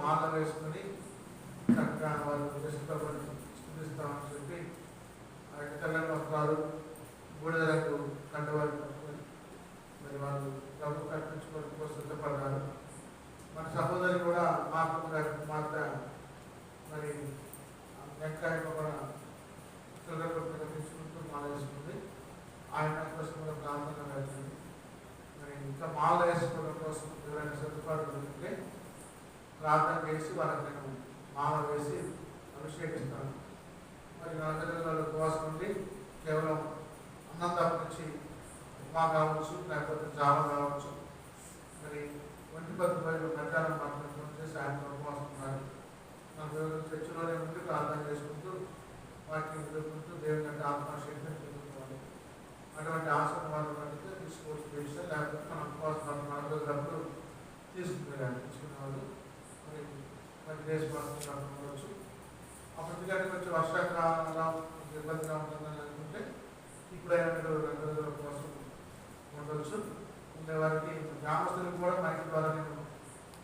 మాల వేసుకొని చక్కగా వాళ్ళు స్థుతిస్తామని చెప్పి ఆ యొక్క తెల్లని వస్త్రాలు బూడిద రంగు కండవాళ్ళు పట్టుకొని మరి వాళ్ళు ప్రభు కల్పించుకోవడం కోసం సిద్ధపడ్డారు. మన సహోదరి కూడా మార్పు గారి కుమార్తె మరి వెంకాయను కూడా చిల్లరపట్టుగా తీసుకుంటూ మాల వేసుకుంది. ఆయన కోసం కూడా ప్రార్థన వెళ్తుంది. మరి ఇంకా మాల వేసుకోవడం కోసం ఎవరైనా సర్దుబాటు ఉంటే ప్రార్థన చేసి వాళ్ళకి నేను మాల వేసి అభిషేకిస్తాను. మరి 40 రోజుల ఉపవాసం ఉండి కేవలం అన్నం తప్పించి ఉప్మా కావచ్చు, లేకపోతే జామ కావచ్చు, మరి 1:10 మధ్యాహ్నం మాత్రం చేసి ఆయన ఉపవాసం ఉన్నారు. 40 రోజులు చర్చిలోనే ఉండి ప్రార్థన చేసుకుంటూ వాటిని ఎదుర్కొంటూ దేవుని యొక్క ఆత్మశక్తిని ఎదుర్కోవాలి. అటువంటి ఆసనం వాళ్ళు పడితే తీసుకోవచ్చు చేస్తే, లేకపోతే మన ఉపవాసం 40 రోజులప్పుడు తీసుకునే వాళ్ళు మరి దేశవాసం ఉండవచ్చు. అప్పటికంటే కొంచెం వర్షాకాలం ఇబ్బందిగా ఉంటుందని అనుకుంటే ఇప్పుడైనా మీరు 2 రోజుల కోసం ఉండవచ్చు. ఉండేవారికి గ్రామస్తులకు కూడా మా ఇంటి ద్వారా నేను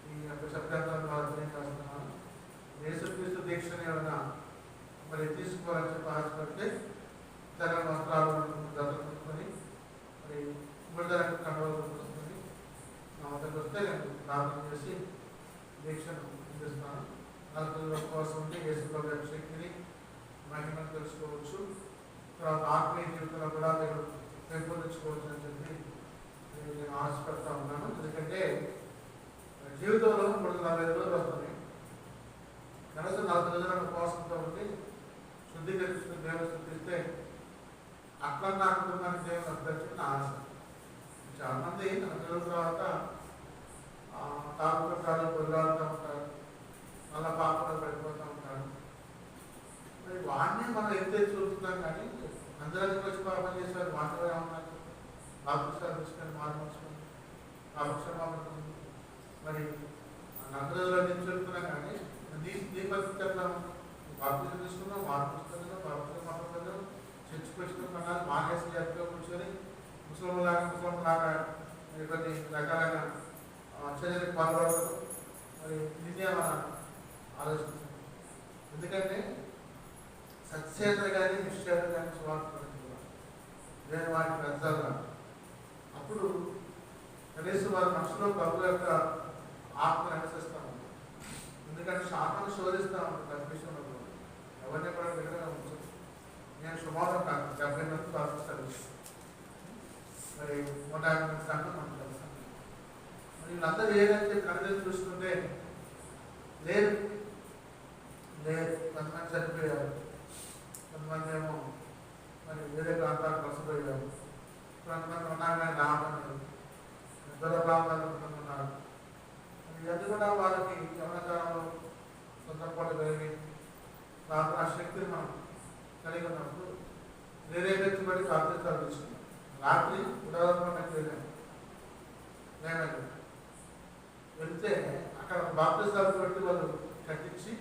ఈ యొక్క శబ్దాంతరం ద్వారా తెలియజేస్తున్నాను. యేసుక్రీస్తు దీక్షని ఏమైనా మరి తీసుకోవాలని చెప్పి ఆశపడితే తెల్లని వస్త్రాలు జతలుకొని మరి బుడిద కండవలు కొనుక్కొని నా వద్దకు వస్తే నేను ప్రార్థన చేసి దీక్షను అందిస్తాను. 40 రోజుల ఉపవాసం ఉంటే యేసు ప్రభు యొక్క శక్తిని మహిమను తెలుసుకోవచ్చు. తర్వాత ఆత్మీయ జీవితంలో కూడా మీరు పెంపొందించుకోవచ్చు అని చెప్పి నేను ఆశపడతా ఉన్నాను. ఎందుకంటే జీవితంలో 340 రోజులు వస్తున్నాయి. కనీసం 40 రోజుల ఉపవాసంతో ఉండి శుద్ధీకరించుకుని దేవుని స్థుతిస్తే అట్లా నా కుటుంబానికి దేవుని అర్థించిన ఆశ. చాలా మంది 40 రోజుల తర్వాత తాగుతుంటారు, పొద్దులాడుతూ ఉంటారు, మళ్ళా పాపలు పడిపోతూ ఉంటారు. మరి వాడిని మనం ఎత్తే చూస్తున్నాం కానీ అందరికీ వచ్చి పాపం చేశారు మాత్రమే ఉన్నారు. బాపుసాలు తీసుకొని మార్చుకొని పాపక్షమాపణ మరి 40 రోజుల నుంచి చెప్తున్నాం కానీ నీ పరిస్థితి ఎట్లా ఉంది? బాప్తిజం తీసుకున్నాం, మార్పుస్తున్నాం, పాపక్షమాపణ చర్చకు వచ్చిన మానేసి ఎక్కడ కూర్చొని ముసలంలాగా కొన్ని రకాలైన చర్యలకు పాల్పడతారు. మరి నిన్నే మన ఆలోచించాం. ఎందుకంటే సత్యేత కానీ నిశ్చయత కానీ సువార్తించాలి. నేను వాటిని పెంచాలి. అప్పుడు కనీసం వారి మనసులో ప్రభు యొక్క ఆత్మను అనుసరిస్తాము. ఎందుకంటే శాఖను శోధిస్తూ ఉంటుంది విషయంలో ఎవరిని కూడా విధంగా ఉంచదు. నేను సుమారు కాదు 70 మంది ప్రార్థిస్తాను. మరి 150 మంది సంఘం మనం తెలుస్తాను. మరి వీళ్ళందరూ ఏదైతే కనుగొని చూసుకుంటే లేదు కొంతమంది చనిపోయారు, కొంతమంది ఏమో మరి వేరే ప్రాంతాలకు వలసపోయారు, కొంతమంది ఉన్నారని రామన్నారు, దూర ప్రాంతాలు ఉన్నారు. ఇవన్నీ కూడా వాళ్ళకి యవనకాలంలో సందర్భాలు కలిగి ప్రార్థనా శక్తిని మనం కలిగి ఉన్నప్పుడు వేరే వ్యక్తి బట్టి ప్రార్థిస్తాలు తీసుకున్నాం. రాత్రి ఉదాహరణకు వెళ్ళాను. వెళ్తే అక్కడ బాప్తిస్తాలు బట్టి వాళ్ళు కట్టించి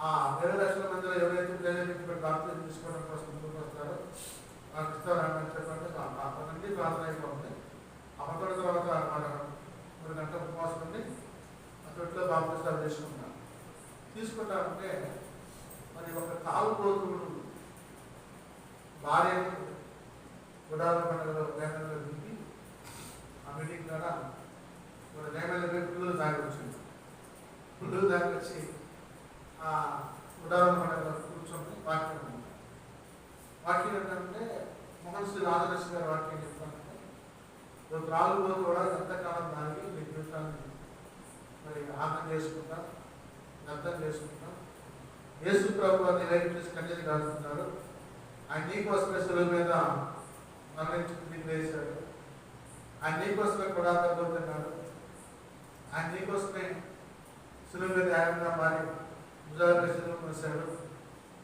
ఆ 20 లక్షల మందిలో ఎవరైతే ప్రేరేపించబడి బాప్తిజం తీసుకోవడం కోసం ముందుకు వస్తారో వాళ్ళకి ఇస్తారని చెప్పండి. అప్పటి ప్రార్థన అయిపోతుంది. అప్పటి తర్వాత మన 3 గంటల ఉపవాసం ఉండి అప్పట్లో బాప్తిస్తాలు తీసుకుంటారంటే మరి ఒక తాగుబోతుడు భార్యని గుడాల పండుగలో నేమల్లో దిగి ఆ మీటింగ్ ద్వారా మన నేమల్లో పుల్లు దాగి వచ్చింది. పుల్లు దాగి వచ్చి ఆ గుడాల పండుగలో కూర్చొని వాక్యం ఏంటంటే మోహన్ శ్రీ రాజలక్ష్మి గారు వాక్యం చెప్తానంటే త్రాగుబోతు కూడా ఎంతకాలం దానికి మీ జీవితాన్ని మరి ఆనందం చేసుకుంటాం, అర్థం చేసుకుంటాం. యేసు ప్రభు అని రైతు చేసి కన్నీరు కాల్చుతున్నారు. ఆయన నీకోసమే సులువు మీద మరణించి నీకు వేశాడు. ఆయన నీకోసమే కూడా తగ్గుతున్నాడు. ఆయన నీకోసమే సులువు మీద న్యాయంగా మారి భుజాలపై సులువు మోసాడు.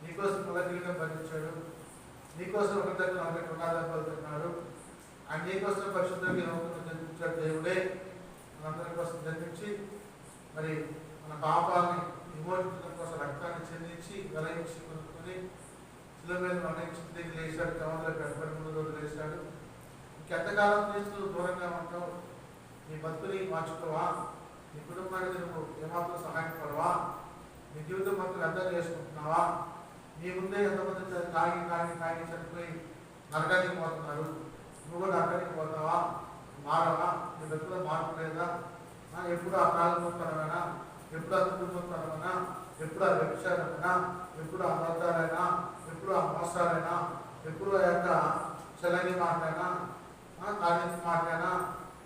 నీకోసం కులగిరిగా బంధించాడు. నీకోసం ఒక దగ్గర 40 కొనాలని పలుకుతున్నాడు. ఆయన నీకోసం పరిశుద్ధంగా నమ్మకం జన్మించాడు. దేవుడే మనందరి కోసం జన్మించి మరి మన పాపాన్ని విమోచించడం కోసం రక్తాన్ని చెందించి వెలయించి కొనుక్కొని శిలువ మీద మరణించి తిరిగి లేచాడు. కమంలో 73 రోజులు లేచాడు. ఇంకెంతకాలం క్రీస్తు దూరంగా ఉంటావు? నీ బతుకుని మార్చుకోవా? నీ కుటుంబానికి నువ్వు ఏమాత్రం సహాయపడవా? నీ జీవితం మొత్తం అర్థం చేసుకుంటున్నావా? నీ ముందే ఎంతమంది తాగి తాగి తాగి చనిపోయి నరకానికి పోతున్నారు, నువ్వు కూడా నరకానికి పోతావా? మారవా? నీ వ్యక్తిలో మార్పు లేదా? ఎప్పుడు ఆ ప్రారంభోత్తరమైనా, ఎప్పుడు ఆ కుటుంబోత్తరమైనా, ఎప్పుడు ఆ వ్యభిచారమైనా, ఎప్పుడు ఆ అబద్ధాలైనా, ఎప్పుడు ఆ మోసాలైనా, ఎప్పుడు ఆ యొక్క చల్లని మాటైనా, తాగించి మాటైనా,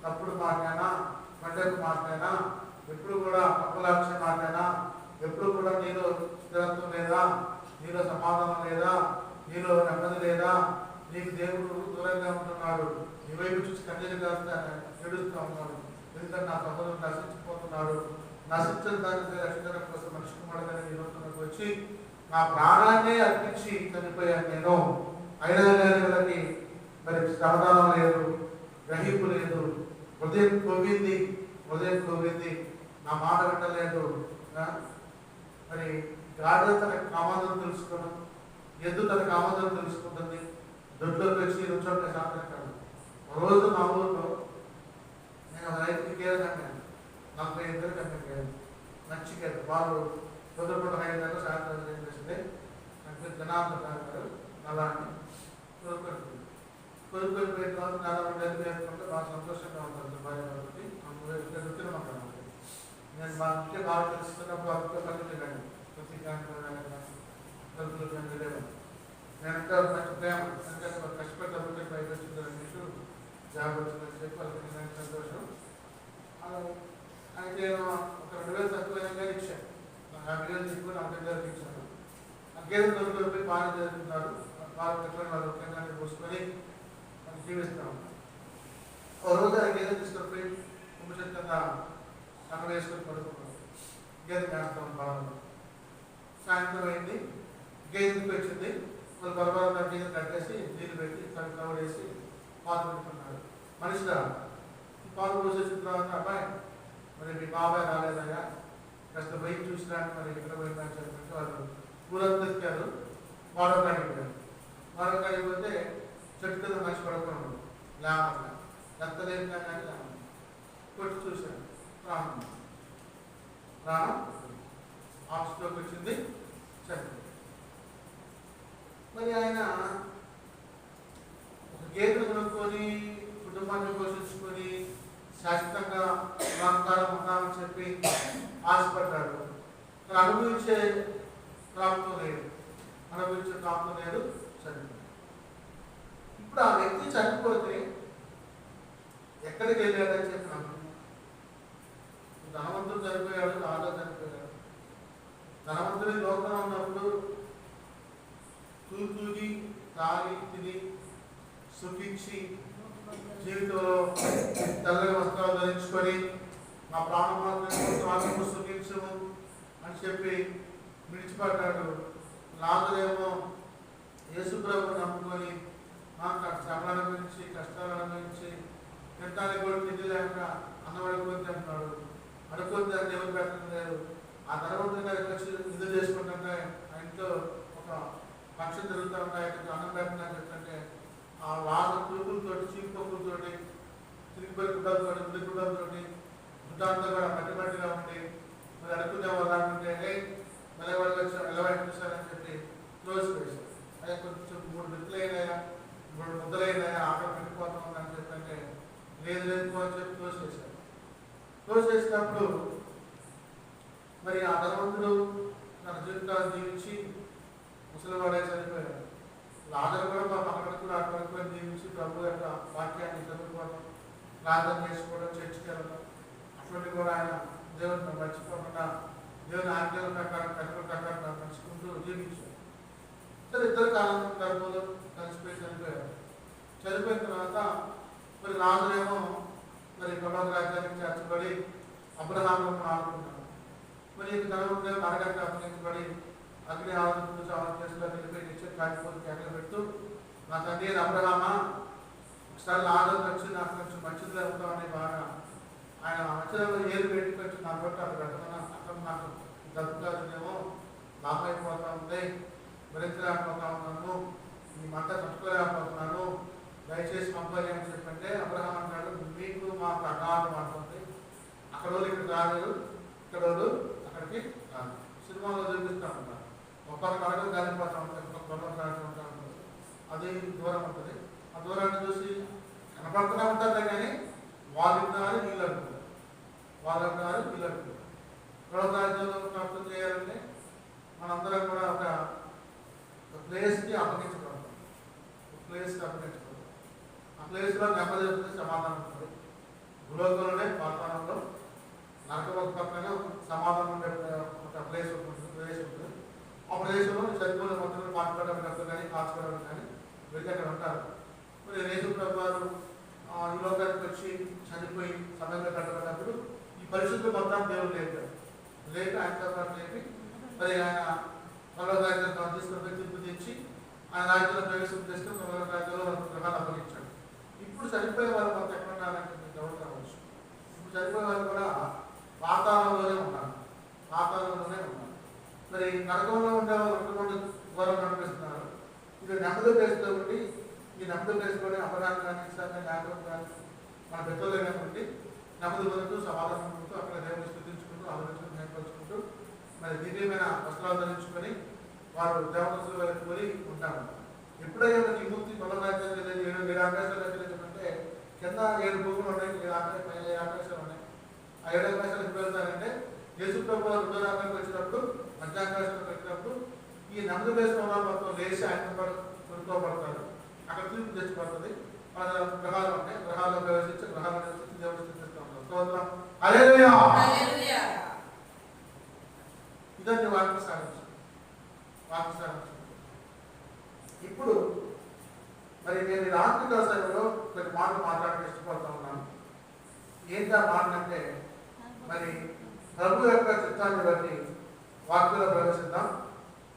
తప్పుడు మాటైనా, మండలి మాటైనా, ఎప్పుడు కూడా అప్పలాక్ష మాటైనా, ఎప్పుడు కూడా నీలో స్థిరత్వం లేదా, నీలో సమాధానం లేదా, నీలో నెమ్మది లేదా, నీకు దేవుడు దూరంగా ఉంటున్నాడు, నీ వైపు చూసి కన్నీరు కాస్త ఏడుస్తూ ఉన్నాడు. ఎందుకంటే నా సహోదరుడు నశించిపోతున్నాడు, నశించిన దానికి రక్షణ కోసం మనిషి కుమారుడని ఈ రోజులకు వచ్చి నా ప్రాణాన్నే అర్పించి చనిపోయాను నేను. అయినా వీళ్ళకి మరి సమాధానం లేదు, గ్రహింపు లేదు, హృదయం కోవింది, నా మాట వింటలేదు. మరి గాడిద తన కామాలను తెలుసుకోవడం, ఎద్దు తన కామాలను తెలుసుకుంటుంది. దొడ్లోకి వచ్చి రుచోటే శాంతం కాదు. రోజు మా ఊరిలో నేను రైతుకి గేదె కట్టాను, 42 కట్టాను, మంచి గేదె. వాళ్ళు పొద్దుపూట 5 గంటలు సాయంత్రం ఏం చేసింది అంటే జనాభా తాగుతారు, అలా అని కొనుక్కొని పోయిన తర్వాత 40 గంటలు వేసుకుంటే బాగా సంతోషంగా ఉంటుంది. భార్య కాబట్టి తినమంటాను. నేను మా ఇంట్లో బాగా తెలుసుకున్నప్పుడు అప్పుడు పద్ధతి కానీ ప్రతి గంటలు కానీ వెళ్ళేవాడు. నేను ఇంకా మంచి ప్రేమ ఎందుకంటే కష్టపడ్డ పైకి వచ్చిందని జాబ్ వచ్చిందని చెప్పి వాళ్ళకి సంతోషం. అయితే నేను ఒక 2,000 తక్కువ ఇచ్చాను, 50,000 తీసుకుని 50,000 ఇచ్చాను. ఆ గేదె దొరికి బాగా జరుగుతున్నారు, వాళ్ళు పెట్టుకొని వాళ్ళు ముఖ్యంగా పోసుకొని మనం జీవిస్తాం. ఒక రోజు ఆ గేదె తీసుకొని పోయి కుంభశక్తి కింద అక్కడ వేసుకొని పడుకున్నాం. గేదె వేస్తాం బాగా. సాయంత్రం అయింది, గేదెకి వచ్చింది. వాళ్ళు బలబలంగా గేదె కట్టేసి నీళ్ళు పెట్టి కవర్ వేసి పాలు పెట్టుకున్నారు. మనిషిగా పాలు పోసేసిన తర్వాత అబ్బాయి మరి మీ బాబాయ్ రాలేదయ్యా, కాస్త బయట చూసినాక మరి ఎక్కడ పోయిందని చెప్పి వాళ్ళు ఊరంతా ఎక్కారు. వాడకానికి పోయారు. వాడకానికి పోతే చెట్టు కింద మనిషి పడుకున్నాడు, లేకుండా ఎంత లేపినా కానీ లేకుండా కొట్టి చూశాను. ప్రాణం ఆఫీస్లోకి వచ్చింది, చనిపోయింది. మరి ఆయన ఒక గేదెను కొనుక్కొని కుటుంబాన్ని పోషించుకొని శాశ్వతంగా వాగ్దానం ఉన్నామని చెప్పి ఆశపడ్డాడు. మరి అనుభవించే ప్రాప్తం లేదు, చనిపోయింది. ఇప్పుడు ఆ వ్యక్తి చనిపోతే ఎక్కడికి వెళ్ళాడని చెప్పినాను. ధనవంతుడు చనిపోయాడు, రాజా చనిపోయాడు. ధనవంతుడి లోకంలో ఉన్నప్పుడు తూగి తాగి తిని సుఖించి జీవితంలో తెల్లని వస్త్రాలు ధరించుకొని నా ప్రాణం సుఖించము అని చెప్పి విడిచిపడ్డాడు. లాజరేమో యేసుప్రభుని నమ్ముకొని శ్రమల గురించి కష్టాల గురించి తింటానికి కూడా తిండి లేక అన్నం అడుగుకొని తింటున్నాడు. అడుగుకొని దాన్ని ఎవరు పెట్టడం లేదు. ఆ ధనవంతుని దగ్గర వచ్చి నిధులు చేసుకుంటుంటే ఆ ఇంట్లో ఒక పక్షులు తిరుగుతూ ఉంటాయి, అన్నం పెట్టిందని చెప్తుంటే ఆ వాళ్ళ పురుగులతో చీపుకొక్కులతో తిరిగిపోయి గుడ్డలతో ఉల్లి గుడ్డలతో గుడ్డంతా కూడా మట్టిగా ఉండి మరి అడుగునే వాళ్ళంటే మళ్ళీ వాళ్ళకి వచ్చి ఎలవాయి చూశారని చెప్పి క్లోజ్ వేశారు. అదే కొంచెం 3 బిత్తులు అయినాయా, 3 ముద్దలు అయినాయా, ఆకలి పెట్టిపోతాం అని చెప్పంటే లేదు అని చెప్పి క్లోజ్ చేశారు. క్లోజ్ చేసినప్పుడు మరి ఆ ధనవంతుడు తన జీవితాన్ని జీవించి ముసలివాడే చనిపోయాడు. లాజరు కూడా మా పక్కన కూడా అక్కడ జీవించి ప్రభు యొక్క వాక్యాన్ని చదువుకోవడం, ప్రార్థన చేసుకోవడం, చర్చికి వెళ్ళడం, అటువంటి కూడా ఆయన దేవుని మర్చిపోకుండా దేవుని ఆజ్ఞల ప్రకారం కనుక ప్రకారం నడుచుకుంటూ జీవించారు. సరే, ఇద్దరు కాలం గర్భంలో కలిసిపోయి చనిపోయారు. చనిపోయిన తర్వాత మరి రాజులేమో మరి ప్రభావ రాజ్యానికి చేర్చబడి అబ్రహామును ఆడుకున్నాడు. మరి ధనవంతుడు అరగంట అప్పగించబడి అగ్ని ఆవరణ పూజ ఆవరణ వెళ్ళిపోయి నిత్యం కాకపోతే కేకలు పెడుతూ నా తండ్రి అబ్రహామా ఒకసారి ఆదరణ వచ్చి నాకు కొంచెం మంచిది అవుతామని బాగా ఆయన మంచిలో ఏరు పెట్టి కొంచెం నా కొట్టి అక్కడ పెట్టమన్నా అక్కడ నాకు దక్కుతాదేమో లాభ అయిపోతా ఉంది, భరించలేకపోతా ఉన్నాను, ఈ మంట తట్టుకోలేకపోతున్నాను, దయచేసి పంపాలి అని చెప్పంటే అబ్రహాం అంటాడు మీకు మాకు అగాధం అంటుంది, అక్కడ వాళ్ళు ఇక్కడ రాలేదు, ఇక్కడ వాళ్ళు అక్కడికి రాదు. సినిమాలో చూపిస్తూ ఉంటారు, ఒక్కొక్క కడగం కాలిపోతూ ఉంటారు, ఒక్కొక్క గొడవ కాడుతూ ఉంటారు. అది దూరం ఉంటుంది. ఆ దూరాన్ని చూసి కనపడుతూనే ఉంటారు కానీ వాళ్ళు అంటున్నారు, వీళ్ళు అంటున్నారు, వాళ్ళు అంటున్నారు, వీళ్ళు అంటున్నారు. గొడవ రాజ్యంలో ప్రాప్తం చేయాలంటే మనందరం కూడా ఒక ప్లేస్కి అప్పగించబడతాం. ఒక ప్లేస్కి అప్పగించబడతాం. ఆ ప్లేస్లో నెమ్మది ఉంటుంది, సమాధానం ఉంటుంది. భూలోకంలోనే వాతావరణంలో నరక ఒక పక్కన సమాధానం ఉండే ఒక ప్లేస్ ఉంటుంది. ఆ ప్రదేశంలో చదువుకునే మొత్తం మాట్లాడడం కానీ కాచుకోవడం కానీ వెళ్ళి అక్కడ ఉంటారు. మరి యేసు ప్రభు వారు ఈ లోకానికి వచ్చి చనిపోయి సమయంలో కట్టబడినప్పుడు ఈ పరిశుద్ధ మొత్తం దేవుడు లేపారు. లేక ఆయనతో పాటు లేపి మరి ఆయన పర్వత రాజ్యంలో తీసుకుని తీర్పు తెచ్చి ఆయన రాజ్యంలో ప్రవేశం చేసుకుని పర్వత రాజ్యంలో వాళ్ళకు గ్రహాలు అప్పగించాడు. ఇప్పుడు చనిపోయే వాళ్ళు కొంత ఎక్కడ ఉన్నారంటే మీకు డౌట్ రావచ్చు. ఇప్పుడు చనిపోయే వాళ్ళు కూడా వాతావరణంలోనే ఉన్నారు. మరి నరకంలో ఉండే వాళ్ళు ఒకటి ఘోరం కనిపిస్తున్నారు. ఇది నెమ్మది ప్లేస్లో ఉండి ఈ నెమ్మది ప్లేస్లోనే అపరాధం కానీ ఇష్టాన్ని జ్ఞాపకం కానీ మన పెద్దలే ఉండి నెమ్మది పొందుతూ సమాధానం పొందుతూ అక్కడ దేవుని స్థుతించుకుంటూ ఆలోచించుకుంటూ నేర్పరుచుకుంటూ మరి దివ్యమైన వస్త్రాలు ధరించుకొని వారు దేవతలు వెళ్ళి ఉంటారు. ఎప్పుడైనా విముక్తి కొలరాజ్యానికి వెళ్ళి 7 ఆకాశాలు వెళ్ళాలంటే కింద 7 భూములు ఉన్నాయి, 7 ఆకాశాలు ఉన్నాయి. ఆ 7 ఆకాశాలు ఎప్పుడు వెళ్తారంటే యేసు ప్రభు రెండో రాజ్యానికి వచ్చినప్పుడు మధ్యాకాశానికి వచ్చినప్పుడు ఈ నెమ్మది ప్లేస్లో మొత్తం లేచి ఆయన కొనుక్కోబడతారు. అక్కడ తీర్పు తెచ్చిపడుతుంది. వాళ్ళ గ్రహాలు ఉంటాయి, గ్రహాల్లో ప్రవేశించి గ్రహాలు నివసించి దేవుడు స్థితిస్తూ ఉంటారు. హల్లెలూయా. ఇదండి వాక్య సాధించు. ఇప్పుడు మరి నేను ఈ రాత్రి సమయంలో కొన్ని మాటలు మాట్లాడడానికి ఇష్టపడుతూ ఉన్నాను. ఏంటి ఆ మాటలు అంటే మరి ప్రభు యొక్క చిత్తాన్ని బట్టి వాక్యంలో ప్రవేశిద్దాం.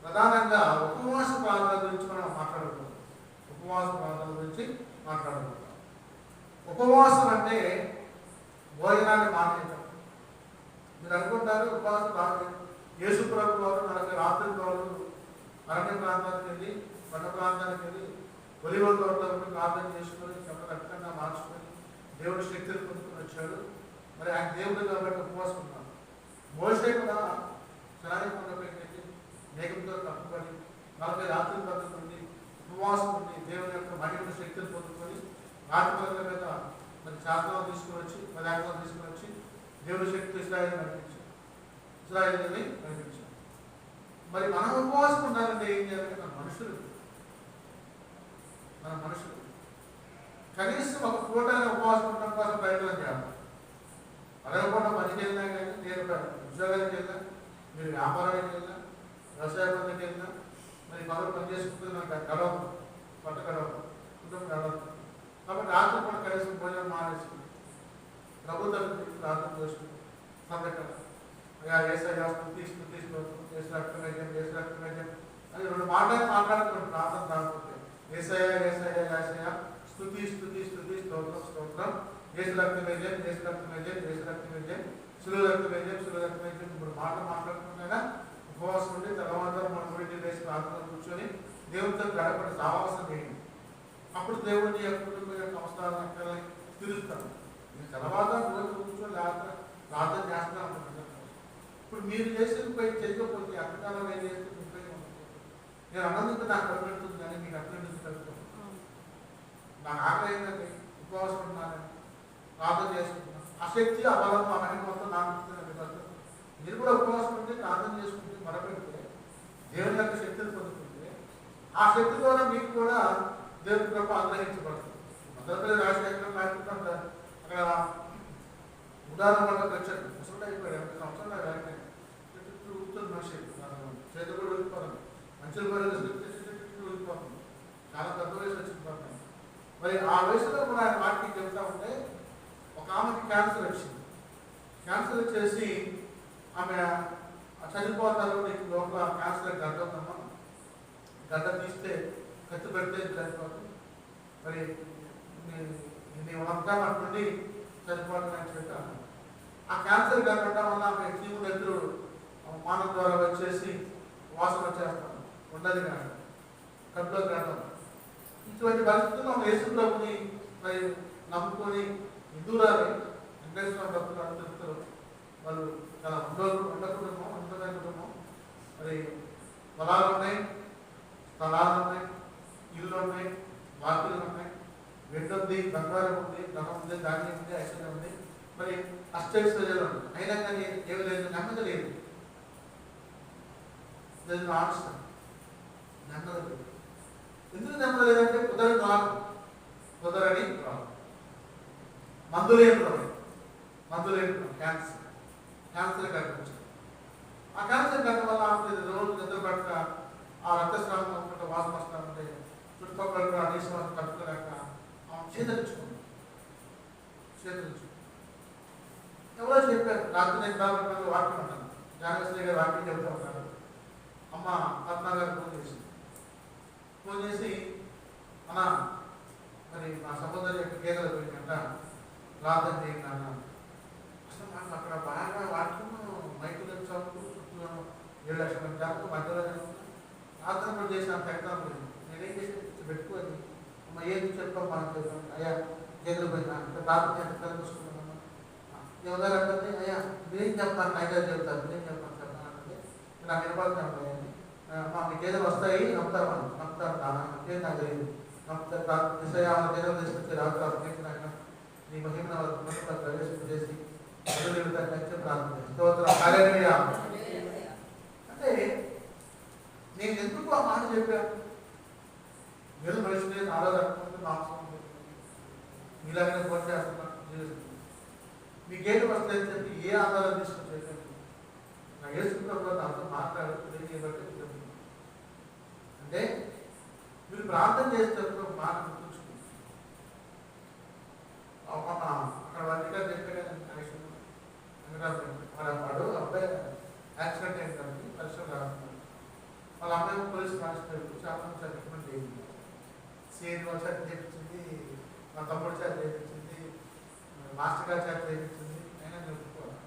ప్రధానంగా ఉపవాస ప్రార్థన గురించి మనం మాట్లాడుకుంటాం. ఉపవాసం అంటే భోజనాన్ని మానేయటం. మీరు అనుకుంటారు ఉపవాసం రాదు. యేసు ప్రభు వారు మనకి రాత్రి రోజు అరణ్య ప్రాంతానికి వెళ్ళి కొండ ప్రాంతానికి వెళ్ళి ఒలివ తోటలో ప్రార్థన చేసుకొని రక్తంగా మార్చుకొని దేవుడి శక్తిని పొందుకుని వచ్చాడు. మరి ఆయన దేవుడు కాబట్టి ఉపవాసం ఉన్నాడు. మోషే కూడా సరాయి కొండపైకి వెళ్ళి మేఘంతో కప్పుకొని 40 రాత్రుల పద్ధతి నుండి ఉపవాసం ఉండి దేవుని యొక్క మహిమ శక్తిని పొందుకొని రాత్రి మీద మరి శాస్త్రాలు తీసుకుని వచ్చి పదార్థాలు తీసుకుని వచ్చి దేవుడి శక్తి ఇస్రాయేల్ నడిపించారు. మరి మనం ఉపవాసం ఉండాలంటే ఏం చేయాలంటే మన మనుషులు కనీసం ఒక పూటైన ఉపవాసం ఉండడం కోసం ప్రయత్నం చేయాలి. అడగకుండా పనికి వెళ్ళినా కానీ, నేను ఉద్యోగానికి వెళ్ళినా, మీరు వ్యాపారానికి వెళ్ళినా, వ్యవసాయ పనికి వెళ్ళినా, మరి మరో పని చేసుకుంటే నాకు గడవదు, పట్ట గడవదు, కుటుంబం గడవదు. కాబట్టి రాత్రి కూడా కనీసం భోజనం మానేసి ప్రభుత్వం ప్రార్థన చేసుకుంది. సంఘటన ఏసయ్య అని 2 మాటలు మాట్లాడుతున్నాం. ప్రార్థన రాకపోతే ఏసయ్య స్తుతి స్తోత్రం ఏసు రక్తమేజం సులువు రక్తమేజం 3 మాటలు మాట్లాడుకుంటున్నా ఉపవాసం ఉండి తర్వాత మన గురించి వేసి ప్రార్థన కూర్చొని దేవుడితో గడపడి సావాసం చేయండి. అప్పుడు దేవుడిని యొక్క కుటుంబం యొక్క అవసరాలను తీరుస్తాను. తర్వాత రోజు కూర్చొని ప్రార్థన చేస్తా ఉంటాను. ఇప్పుడు మీరు చేసేది పోయి చేయకపోతే అర్థకాలం ఏం చేస్తే నేను అన్నది నాకు కనిపెడుతుంది కానీ మీకు అర్థం కలుగుతాను. నాకు ఆకలి అయిందండి, ఉపవాసం ఉన్నానని ప్రార్థన చేసుకుంటున్నాను. ఆ శక్తి ఆ బలం ఆ మహిమ మొత్తం నాకు మీరు కూడా ఉపవాసం ఉంటే ప్రార్థన చేసుకుంటే మొదలుపెడితే దేవుని యొక్క శక్తిని పొందుకుంటే ఆ శక్తి ద్వారా మీకు కూడా దేవుని కృప అనుగ్రహించబడుతుంది. మొదటి రాజశేఖరం లేకుండా అక్కడ ఉదాహరణ వచ్చాడు. ముసలు అయిపోయాడు, 80 సంవత్సరాలు వెళ్ళిపోయాడు. ఊరుతుంది మనిషి చేతి కూడా వెళ్ళిపోతాను, మంచులు కూడా వెళ్ళిపోతుంది. చాలా పెద్ద వయసు వచ్చిపోతాను. మరి ఆ వయసులో కూడా ఆయన వాటికి చెబుతా ఉంటే ఒక ఆమెకి క్యాన్సర్ వచ్చింది. క్యాన్సర్ వచ్చేసి ఆమె చనిపోతారు, నీకు లోపల క్యాన్సర్ గడ్డ ఉందమ్మా, గడ్డ తీస్తే కత్తి పెడితే చనిపోతుంది, మరి నీ వంతా నుండి చనిపోతుంది అని చెప్పాను. ఆ క్యాన్సర్ గడ్డ ఉండడం వల్ల ఆమె జీవుడు ఎదురు మానవ ద్వారా వచ్చేసి వాసన వచ్చేస్తాను ఉండదు కానీ కడుపులో గడ్డం. ఇటువంటి పరిస్థితుల్లో యేసు ప్రభుని మరి నమ్ముకొని హిందూరాలి వెంకటేశ్వర భక్తులు తిరుగుతారు. వాళ్ళు చాలా వంద కుటుంబం. మరి పొలాలు ఉన్నాయి, స్థలాలు ఉన్నాయి, ఇల్లు ఉన్నాయి, వాకిలు ఉన్నాయి, వెండి ఉంది, బంగారం ఉంది, ధనం ఉంది, ధాన్యం ఉంది, ఐశ్వర్యం ఉంది, మరి అష్టైశ్వర్యాలు ఉంది. అయినా కానీ ఏమి లేదు, నెమ్మది లేదు. ఆడుస్తాను నెమ్మది లేదు. ఎందుకు నెమ్మది లేదంటే కుదరని రాదు, కుదరని రాదు. మందులేని క్యాన్సర్ కనిపించారు. ఆ క్యాన్సర్ కట్టడం వల్ల రోజు నిద్ర పడక, ఆ రక్తస్రావం అనుకుంటే వాసన వస్తా ఉంటే చుట్టుపక్కల ఆ నీశ్వాసం కట్టుకోలేక చేతరించుకుంది. ఎవరో చెప్పారు, రాత్రి నేను బాగా వాక్యం అంటాను, జానశ్రీ గారు వాక్యం చెబుతూ ఉంటారు. అమ్మ పద్మా గారు ఫోన్ చేసి అన్నా మరి మా సహోదరి యొక్క గేదెలు పోయిందంట, ప్రార్థన చేయండి అన్నాను. అసలు నాకు అక్కడ బాగా వాక్యం మైకులు చుట్టూ 7 లక్షల జాతకు మధ్యలో ప్రార్థన కూడా చేసిన ప్రయత్నం. నేనేం చేసి పెట్టుకోని అమ్మ ఏం చెప్పాం మనం చెప్పాను. అయ్యా గేదెలు పోయినా అంటే ప్రార్థన చేస్తాను చూసుకున్నాను. ఎవరు అంటే అయ్యా మీరేం చెప్తాను, నైట్ చెప్తాను, మీరేం చెప్తాను అంటే నాకు వినపడుతున్నాను. మా మీ గేదెలు వస్తాయి, నమ్ముతారు నాకేం నాకు తెలియదు. గేదెలు తీసుకొచ్చి రాత్రి నీ మహిమ ప్రవేశం చేసి అంటే నేను ఎందుకు ఆ మాట చెప్పాను? మీరు మనిషి నాలో రక్తం మాంసం మీలాగనే ఫోన్ చేస్తున్నాను, జీవిస్తున్నాను. మీ గేటు వస్తాయని చెప్పి ఏ ఆధారం తీసుకొని చేశాను? నాకు వేసుకున్నప్పుడు నాతో మాట్లాడు బట్టి అంటే మీరు ప్రార్థన చేసేటప్పుడు ఒక మాట గుర్తుంచుకుంటారు. అక్కడ వంటిగా చెప్పాడు వాడు అబ్బాయి యాక్సిడెంట్ అయిందండి, పరిశ్రమ రాస్తున్నాడు. వాళ్ళ అమ్మాయి పోలీసు కానిస్టేబుల్ చాలా రికమెండ్ చేయింది. సిఐడి వాళ్ళ చేత చేయించింది, మా తమ్ముడు చేత చేయించింది, మాస్టర్ గారి చేత చేయించింది. అయినా చెప్పుకోవాలి.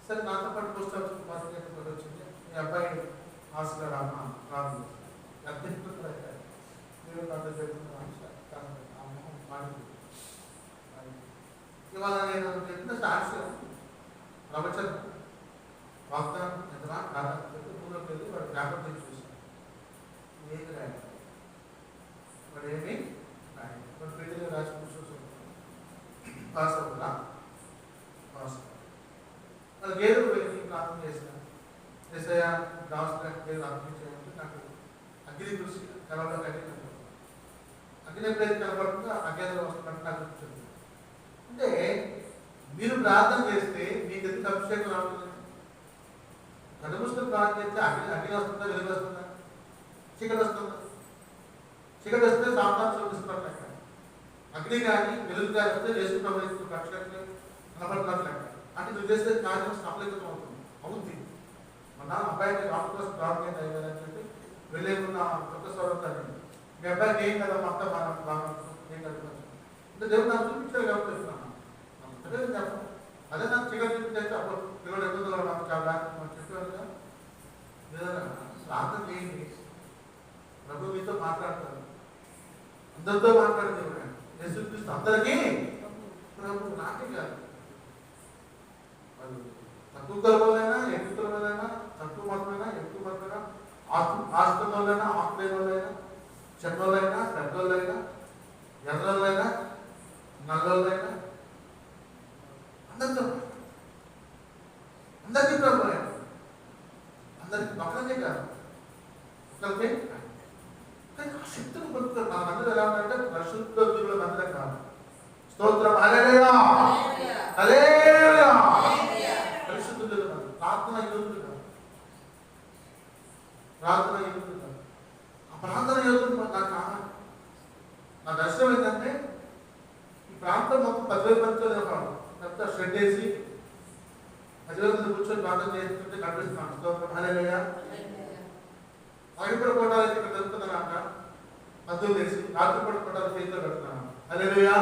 సరే నాతో పాటు పోస్ట్ ఆఫీస్ మార్కెట్ వచ్చింది. మీ అబ్బాయి హాస్టల్ రాము మీరు నాతో చెప్తున్నారు. ఇవాళ నేను చెప్పిన సాక్ష్యం ప్రవచనం వాగ్దానం నిజమా కాదా ఊళ్ళోకి వెళ్ళి వాడు పేపర్ తెచ్చి చూశాను. ఏది రాయడు, వాడు ఏమి రాయడు. వాడు పెళ్లిలో రాసి కూర్చొని పాస్ అవుతుందా పాస్ వాళ్ళు గేదెలు వెళ్ళి ప్రార్థన చేశాను. ఎస్ఐ దావస్ గేదెలు అర్థం చేయాలంటే నాకు అగ్ని కృషి కలవలో కలిగి అగ్ని ఎప్పుడైతే కనబడుతుందో ఆ గేదెలు వస్తున్నట్టు నాకు చెప్తుంది. అంటే మీరు ప్రార్థన చేస్తే మీకు ఎందుకు అభిషేకం రావుతుంది? కనుమూసుకుని ప్రార్థన చేస్తే అగ్ని వస్తుందా, వెలుగు వస్తుందా, చీకటి వస్తుందా? చీకటి వస్తే సాంతాన్ని చూపిస్తున్నట్లు లెక్క. అగ్ని కానీ వెలుగు కానీ వస్తే చేసుకున్న రక్షకులు కనబడుతున్నట్లు లెక్క. అంటే నువ్వు చేస్తే కార్యం సఫలీకృతం అవుతుంది. మన అబ్బాయికి రాష్ట్ర ప్రార్థన అయ్యారని చెప్పి వెళ్ళే ఉన్న కొత్త స్వరం మీ అబ్బాయికి ఏం కదా మొత్తం ఏం కలుగుతుంది అంటే దేవుడు నాకు చూపించారు కాబట్టి చెప్తున్నాను. అదే నాకు చీకటి చూపించే అప్పుడు పిల్లలు ఎక్కువ నాకు చాలా చెప్పారు కదా. ప్రార్థన చేయండి, ప్రభు మీతో మాట్లాడతారు, అందరితో మాట్లాడితే యేసుక్రీస్తు అందరికీ ప్రభు, నాకే కాదు. తక్కువ కులమైనా ఎక్కువ కులమైనా, తక్కువ మతమైనా ఎక్కువ మతమైనా, ఆస్తులైనా ఆకులేని వాళ్ళైనా, చెన్నోళ్ళైనా పెద్దోళ్ళైనా, ఎర్రోళ్ళైనా నల్లోళ్ళైనా అందరితో అందరికీ ప్రభు, అందరికి పక్కనే కాదు ఒకరికే. కానీ ఆ శక్తిని పొందుతారు. మన మందిరం ఎలా ఉందంటే పరిశుద్ధ మందిరం కాదు. స్తోత్రం హల్లెలూయా హల్లెలూయా. పరిశుద్ధులు కాదు, ప్రార్థన యోధులు కాదు, ప్రార్థన యోధులు కాదు. ఆ ప్రార్థన యోధులు నాకు కావాలి. నా దర్శనం ఏంటంటే ఈ ప్రాంతం మొత్తం 10,000 మందితో పెద్ద షెడ్ వేసి 10,000 మంది కూర్చొని ప్రార్థన చేస్తుంటే కనిపిస్తున్నాను. స్తోత్రం హల్లెలూయా. ఆగిపడి కొట్టాలని ఇక్కడ దొరుకుతున్నాక మద్దతు చేసి రాత్రిపడి కొట్టాలి చేతిలో పెడుతున్నాను. హల్లెలూయా.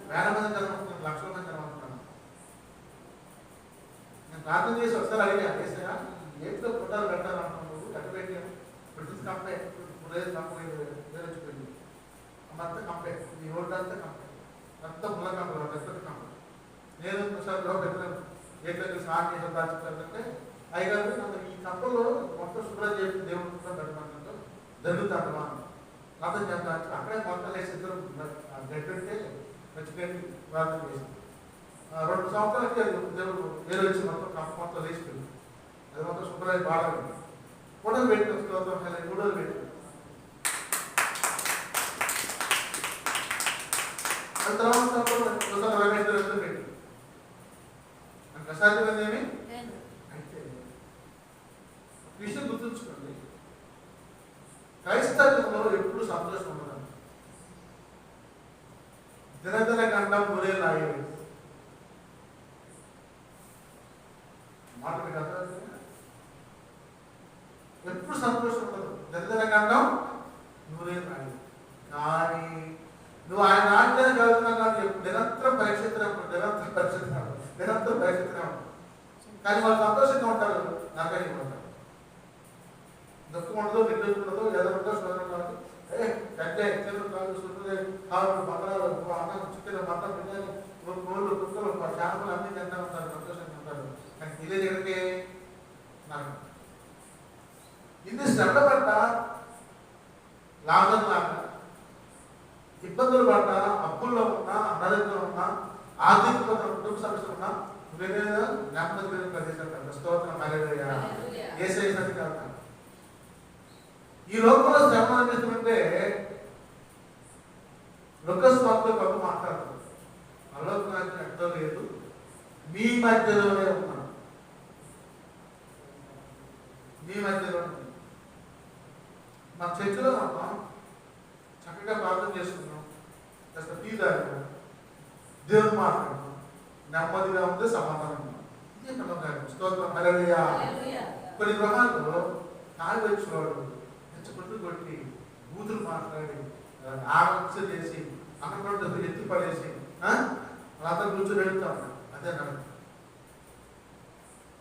వేల మంది కనబడుతున్నాను, లక్షల మంది కనబడుతున్నాను. నేను ప్రార్థన చేసి ఒకసారి అడిగా, వేసాయా ఏట్లో కొట్టాలు పెట్టాలంటున్నాను, నువ్వు కట్ట పెట్టాను పెట్టింది కంపే, ఇప్పుడు లేదు కంపెనీ వేరొచ్చిపోయింది, అమ్మంతా కంపే, ఈ రోడ్డు అంతా కంపే. అంత ముళ్ళ కంపలు పెద్ద కంపలు. నేను ఒకసారి గృహ పెద్దలు ఏట్లకి స్నానం చేసిన దాచుకుంటే అయ్యగారు నాకు ఈ కంపలో మొత్తం శుభ్రం చేసి దేవుడు పెట్టమంటే జరుగుతాడమా నాతో చెప్తాను. అక్కడే మొత్తం వేసి ఇద్దరు గట్టుంటే మర్చిపోయి ప్రార్థన చేసి 2 సంవత్సరాలకి దేవుడు వేరు వచ్చి మొత్తం కంప మొత్తం లేచిపోయింది. అది మొత్తం శుభ్రం బాగా ఫోటోలు పెట్టి మూడోలు పెట్టి తర్వాత రమేష్ పెట్టి నాకు అసాధ్యమైంది ఏమి అయితే విషయం గుర్తుంచుకోండి. క్రైస్తవంలో ఎప్పుడు సంతోషం ఉండదు. దినదిన గండం మురే లాగేది మాట మీకు అర్థం. ఎప్పుడు సంతోషం ఉండదు. దినదిన గండం మురే లాగేది. కానీ నువ్వు ఆయన ఆజ్ఞాన్ని చదువుతున్నావు కాబట్టి నిరంతరం పరీక్షిస్తున్నావు. కానీ వాళ్ళు సంతోషంగా ఉంటారు, నరకంగా ఉంటారు. దుఃఖం ఉండదు, నిర్ణయం ఉండదు, ఏదో ఉండదు, శోధన ఉండదు. కంటే బంగారాలు అన్నం చికెన్ మటన్ బిర్యానీ కోళ్ళు కుక్కలు చేపలు అన్ని తింటా ఉంటారు, సంతోషంగా ఉంటారు. కానీ తెలియదు ఎక్కడికి నరకం. ఇన్ని శ్రమ పడ్డ లాభం లాగా ఇబ్బందులు పడ్డా, అప్పుల్లో ఉన్నా, అనారోగ్యంలో ఉన్నా, ఆర్థిక కుటుంబ సమస్యలు ఉన్నా నువ్వేదో జ్ఞాపకం ప్రదేశాలు స్తోత్రం హల్లెలూయా యేసయ్య సన్నిధికి వెళ్తాను. ఈ లోకంలో శ్రమ అనిపిస్తుంటే లూకాసు వార్తలో ప్రభు మాట్లాడుతుంది. పరలోక రాజ్యం ఎక్కడో లేదు, మీ మధ్యలోనే ఉన్నాను. మీ మధ్యలో మన చర్చిలో ఉన్నాం, చక్కగా ప్రార్థన చేసుకున్నాం, కాస్త టీ తాగాం, దేవుడు మాట్లాడుతున్నాం, నెమ్మదిగా ఉంది, సమాధానం ఉంది. ఇదే పరలోక స్తోత్రం హల్లెలూయా. కొన్ని గృహాల్లో తాగి వచ్చినవాడు ఎంచుకుంటూ కొట్టి బూతులు మాట్లాడి ఆలోచన చేసి అన్నప్పుడు ఎత్తి పడేసి వాళ్ళంతా కూర్చొని వెళ్తాం. అదే నమ్మకం,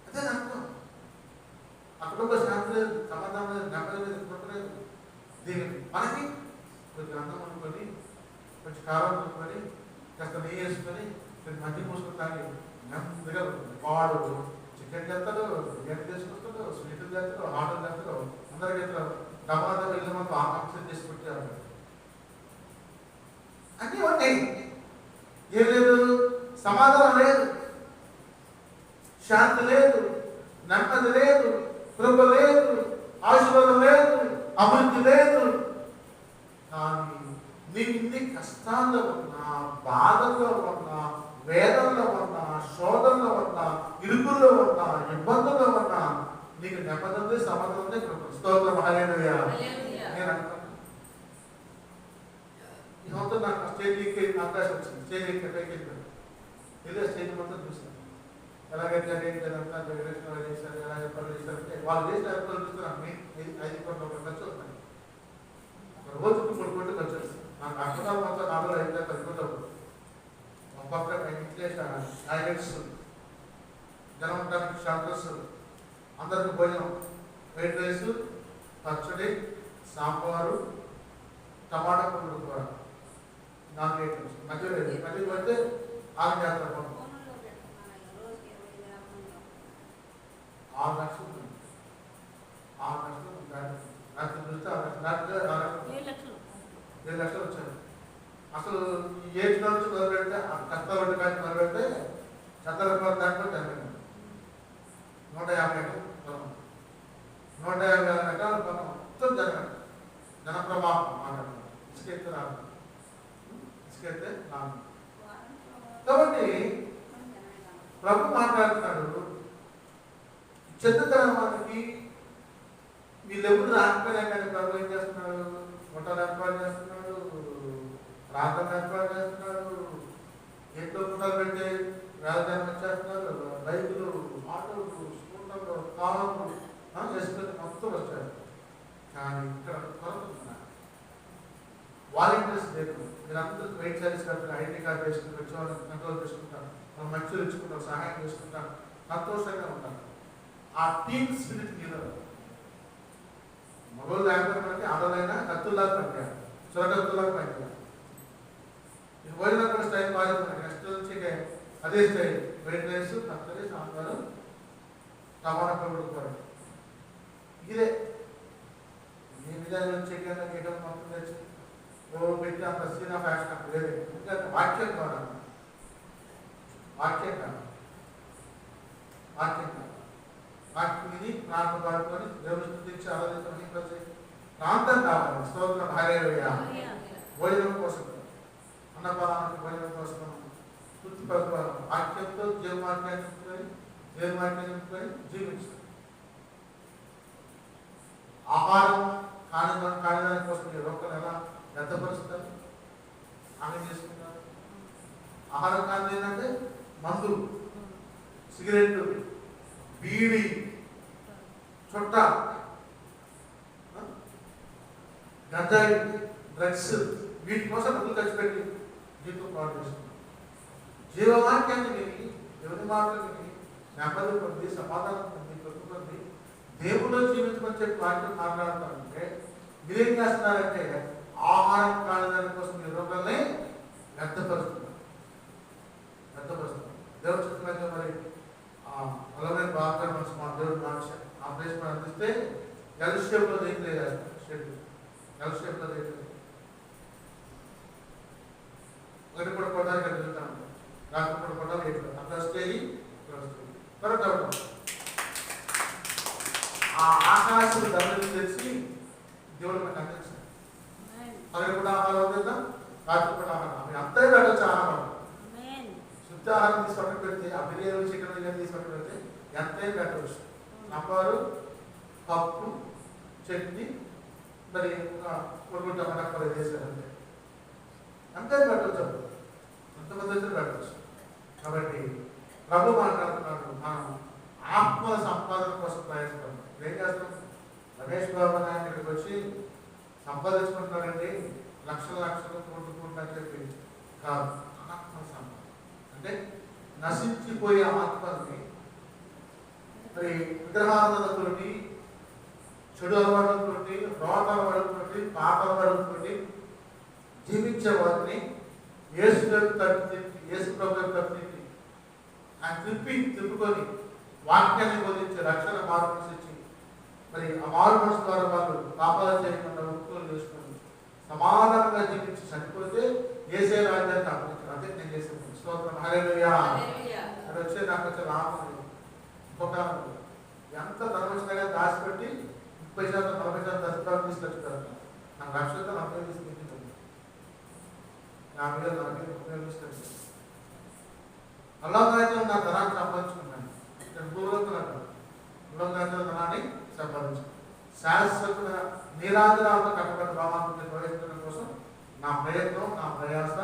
అదే నమ్మకం. అక్కడ ఒక శాంతి లేదు, సమాధానం లేదు, నెమ్మది లేదు, లేదు. దీనికి మనకి కొంచెం అన్నం అనుకొని, కొంచెం కారం అనుకొని, కాస్త నెయ్యి వేసుకొని, కొంచెం మధ్య మూసుకొని తాగి నెమ్మదిగా వాడు చికెన్ చేస్తాడు, బిర్యానీ చేసుకొస్తాడు, స్వీట్లు చేస్తాడు, ఆటలు చేస్తాడు, అందరికి చేస్తాడు. డబ్బాతో వెళ్ళిన మాకు ఆకాంక్ష చేసి పెట్టారు. అన్నీ ఉన్నాయి. ఏం లేదు, సమాధానం లేదు, శాంతి లేదు, నెమ్మది లేదు, కృప లేదు, ఆశీర్వాదం లేదు, అభివృద్ధి లేదు. కానీ నీకు ఇన్ని కష్టాల్లో ఉన్నా, బాధల్లో ఉన్నా, వేదనలో ఉన్నా, శోధనలో ఉన్నా, ఇరుకుల్లో ఉన్నా, ఇబ్బందుల్లో ఉన్నా నీకు నెమ్మది ఉంది, సమాధానం ఉంది, స్తోత్రం హల్లెలూయా. నేను అనుకున్నాను ఈ సంవత్సరం నాకు స్టేజ్ ఎక్కే అవకాశం వచ్చింది. స్టేజ్ ఎక్కే పైకి వెళ్ళాను. ఇదే స్టేజ్ మొత్తం చూస్తాను. ఎలాగైతే అంతా చేశారు, ఎలా చెప్పారు చేశారంటే వాళ్ళు చేసిన ఏర్పాటు చూస్తున్నాను. 5 కోట్ల రూపాయలు ఖర్చు అవుతాయి. రోజుకు 3 కోట్లు ఖర్చు వస్తుంది. నాకు అక్కడ మొత్తం 4-5 10 కోట్లు అవుతుంది. ఒక పక్క టాయిలెట్స్, జనం ఉండడానికి షాల్టర్స్, అందరికి భోజనం, వైట్ రైస్, పచ్చడి, సాంబారు, టమాటా పులుసు కూర, 4 ఐటమ్స్. మధ్యలో పడితే 6 జాతర పండు 6 లక్షలు 6 లక్షలు రాత్రి చూస్తే 7 లక్షలు వచ్చారు. అసలు ఏడు నుంచి మొదలు పెడితే కష్టపడి కానీ మొదలు పెడితే చంద్రబాబు దాంట్లో 150 ఎకరాలు పొలం, 150 ఎకరాల పొలం మొత్తం జరగాలి. జనప్రవాహం మాట్లాడుతున్నారు. ఇసుకెత్తే రాదు, ఇసుకెత్తే రాదు. కాబట్టి ప్రభు మాట్లాడుతున్నాడు, చెత్తతనానికి వీళ్ళెప్పుడు రాకపోయినా కానీ ప్రభు ఏం చేస్తున్నాడు? ముఠాలు ఏర్పాటు చేస్తున్నాడు, ప్రాంతం ఏర్పాటు చేస్తున్నాడు, ఎన్నో ముఠాలు పెట్టి రాజధాని వచ్చేస్తున్నారు, బైకులు, ఆటోలు, స్కూటర్లు, కార్లు చేసుకుని మొత్తం వచ్చారు. కానీ ఇక్కడ కొరకుతున్నారు. వాలంటీర్స్ లేదు. మీరందరూ వెయిట్ చార్జెస్ కట్టారు, ఐడెంటిటీ కార్డు వేసుకుని వచ్చే వాళ్ళని కంట్రోల్ చేసుకుంటారు, వాళ్ళు మంచిగా ఇచ్చుకుంటారు, సహాయం చేసుకుంటారు, సంతోషంగా ఉంటారు. ఆ టీమ్ స్పిరిట్ మీద మగవాళ్ళు లేకపోతే మనకి ఆడలైనా కత్తుల్లాగా పనిచేయాలి, చురకత్తుల్లాగా పనిచేయాలి. భోజనం కూడా స్టైల్ మారింది. నెక్స్ట్ నుంచి అదే స్టైల్, వైట్ రైస్, పచ్చడి, సాంబారు, టమాటా పౌడర్ కూడా ఇదే. ఈ విధానం చికెన్ గికెన్ మొత్తం తెచ్చి పెట్టి అంత సీనా ఫ్యాషన్ అక్కడ లేదు. ఎందుకంటే వాక్యం కాదు, వాక్యం కాదు, వాక్యం కాదు. వాక్యం ఇది ప్రాంతం పాడుకొని దేవుని స్తుతించి ఆరాధించి ప్రాంతం కావాలి. స్తోత్రం హల్లెలూయా. భోజనం కోసం, అన్నపానానికి భోజనం కోసం చుట్టుపక్కల వాక్యంతో జీవవాక్యాన్ని చెప్పుకొని జీవవాక్యాన్ని చెప్పుకొని జీవించాలి. ఆహారం కాని కోసం మీరు ఒక్కరు ఎలా వ్యర్థపరుస్తారు, ఆమె చేసుకుంటారు. ఆహారం కాని ఏంటంటే మందు, సిగరెట్, బీడి, చుట్ట, గంజాయి, డ్రగ్స్, వీటి కోసం డబ్బులు ఖర్చు పెట్టి జీవితం పాటు చేస్తున్నారు. జీవవాక్యాన్ని విని, దేవుని మాటలు విని, నెమ్మది పొంది, సమాధానం పొంది, పొంది దేవుడు జీవించమని చెప్పి వాక్యం మాట్లాడుతారంటే మీరేం చేస్తున్నారంటే ఆహారం కాని కోసం మీ రోగాల్ని వ్యర్థపరుస్తున్నారు. దేవుడు చెప్పినట్టు మరి అలాగే బాగా మనసు మా దేవుడు మనిషి ఆపరేషన్ అందిస్తే ఎల్ షేప్లో దగ్గర చేస్తారు. షేప్ ఎల్ షేప్లో దగ్గర ఒకటి కూడా కొట్టాలి కలుగుతాను, రాకపోతే కొట్టాలి ఎట్లా అట్లా వస్తాయి కరెక్ట్ అవడం. ఆ ఆకాశం ధరలు తెలిసి దేవుడు మనకు అందించారు. పగలు కూడా ఆహారం అందిద్దాం, రాత్రి కూడా ఆహారం, అంతే పెట్టచ్చు. ఆహారం శుద్ధ ఆహారం తీసుకొని పెడితే ఆ బిర్యానీ చికెన్ బిర్యానీ తీసుకొని పెడితే ఎంతైనా పెట్టవచ్చు. నంబరు పప్పు, చట్నీ, మరి కొడుకు టమాటా కూర వేసారు అంతే, అంతే పెట్టవచ్చు. అంతమంది అయితే పెట్టవచ్చు. కాబట్టి ప్రభు మాట్లాడుతున్నాడు, మనం ఆత్మ సంపాదన కోసం ప్రయత్నం ఏం చేస్తాం. రమేష్ బాబు నాయన ఇక్కడికి వచ్చి సంపాదించుకుంటున్నాడండి, లక్షలు లక్షలు కొట్టుకుంటారని చెప్పి కాదు. ఆత్మ సంపాదన అంటే నశించిపోయే ఆత్మని మరి విగ్రహాలతోటి, చెడు అలవాటులతోటి, రోత అలవాటులతోటి, పాత అలవాటులతోటి జీవించే వారిని యేసు ప్రభు తప్పి ఆయన తిప్పుకొని వాక్యాన్ని బోధించి రక్షణ మార్పు ఇచ్చి మరి ఆ మారు మనసు ద్వారా వాళ్ళు పాపాలు చేయకుండా ఒప్పుకోలు చేసుకొని సమాధానంగా జీవించి చనిపోతే ఏసే రాజ్యాన్ని అప్పగించారు. అదే నేను చేసాను. స్తోత్రం హల్లెలూయా. అది వచ్చే నాకు వచ్చే లాభం ఉపకారం. ఎంత ధనం వచ్చినా దాచిపెట్టి 30% 40% దశకాలు తీసుకొచ్చుతారు. నాకు 1,00,000 40 తీసుకెళ్ళింది, 50,000 40 ఉపయోగిస్తాను. అల్లాహ్ నా ధనాన్ని సంపాదించుకున్నాను. ధనాన్ని సంపాదించుకున్నాను. శాశ్వత నీరాజనాలతో కట్టబడిన భావాన్ని ప్రవేశించడం కోసం నా ప్రయత్నం, నా ప్రయాస,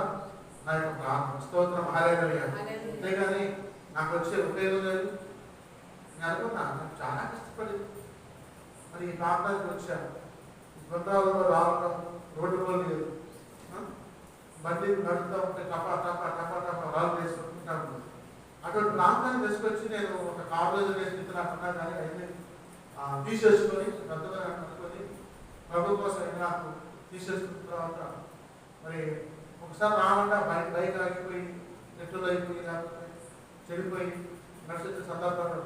నా యొక్క ప్రార్థన. స్తోత్రం హల్లెలూయా. అంతేగాని నాకు వచ్చే ఉపయోగం లేదు. నేను అనుకున్నా, నేను చాలా కష్టపడి మరి ఈ ప్రాంతానికి వచ్చాను. గుండ్రాలలో రావడం, రోడ్డు కూడా లేదు, బండి నడుస్తూ ఉంటే టపా టపా టపా టపా రాళ్ళు వేసుకుంటున్నాను. అటువంటి ప్రాంతాన్ని తీసుకొచ్చి నేను ఒక కాలేజ్ వేసి నాకున్నా కానీ అన్ని తీసేసుకొని పెద్దగా అనుకొని ప్రభు కోసం నాకు తీసేసుకున్న తర్వాత మరి ఒకసారి రాకుండా బైక్ ఆగిపోయి, నెట్టులు అయిపోయి, లేకపోతే చెడిపోయి నడిచే సందర్భాలు.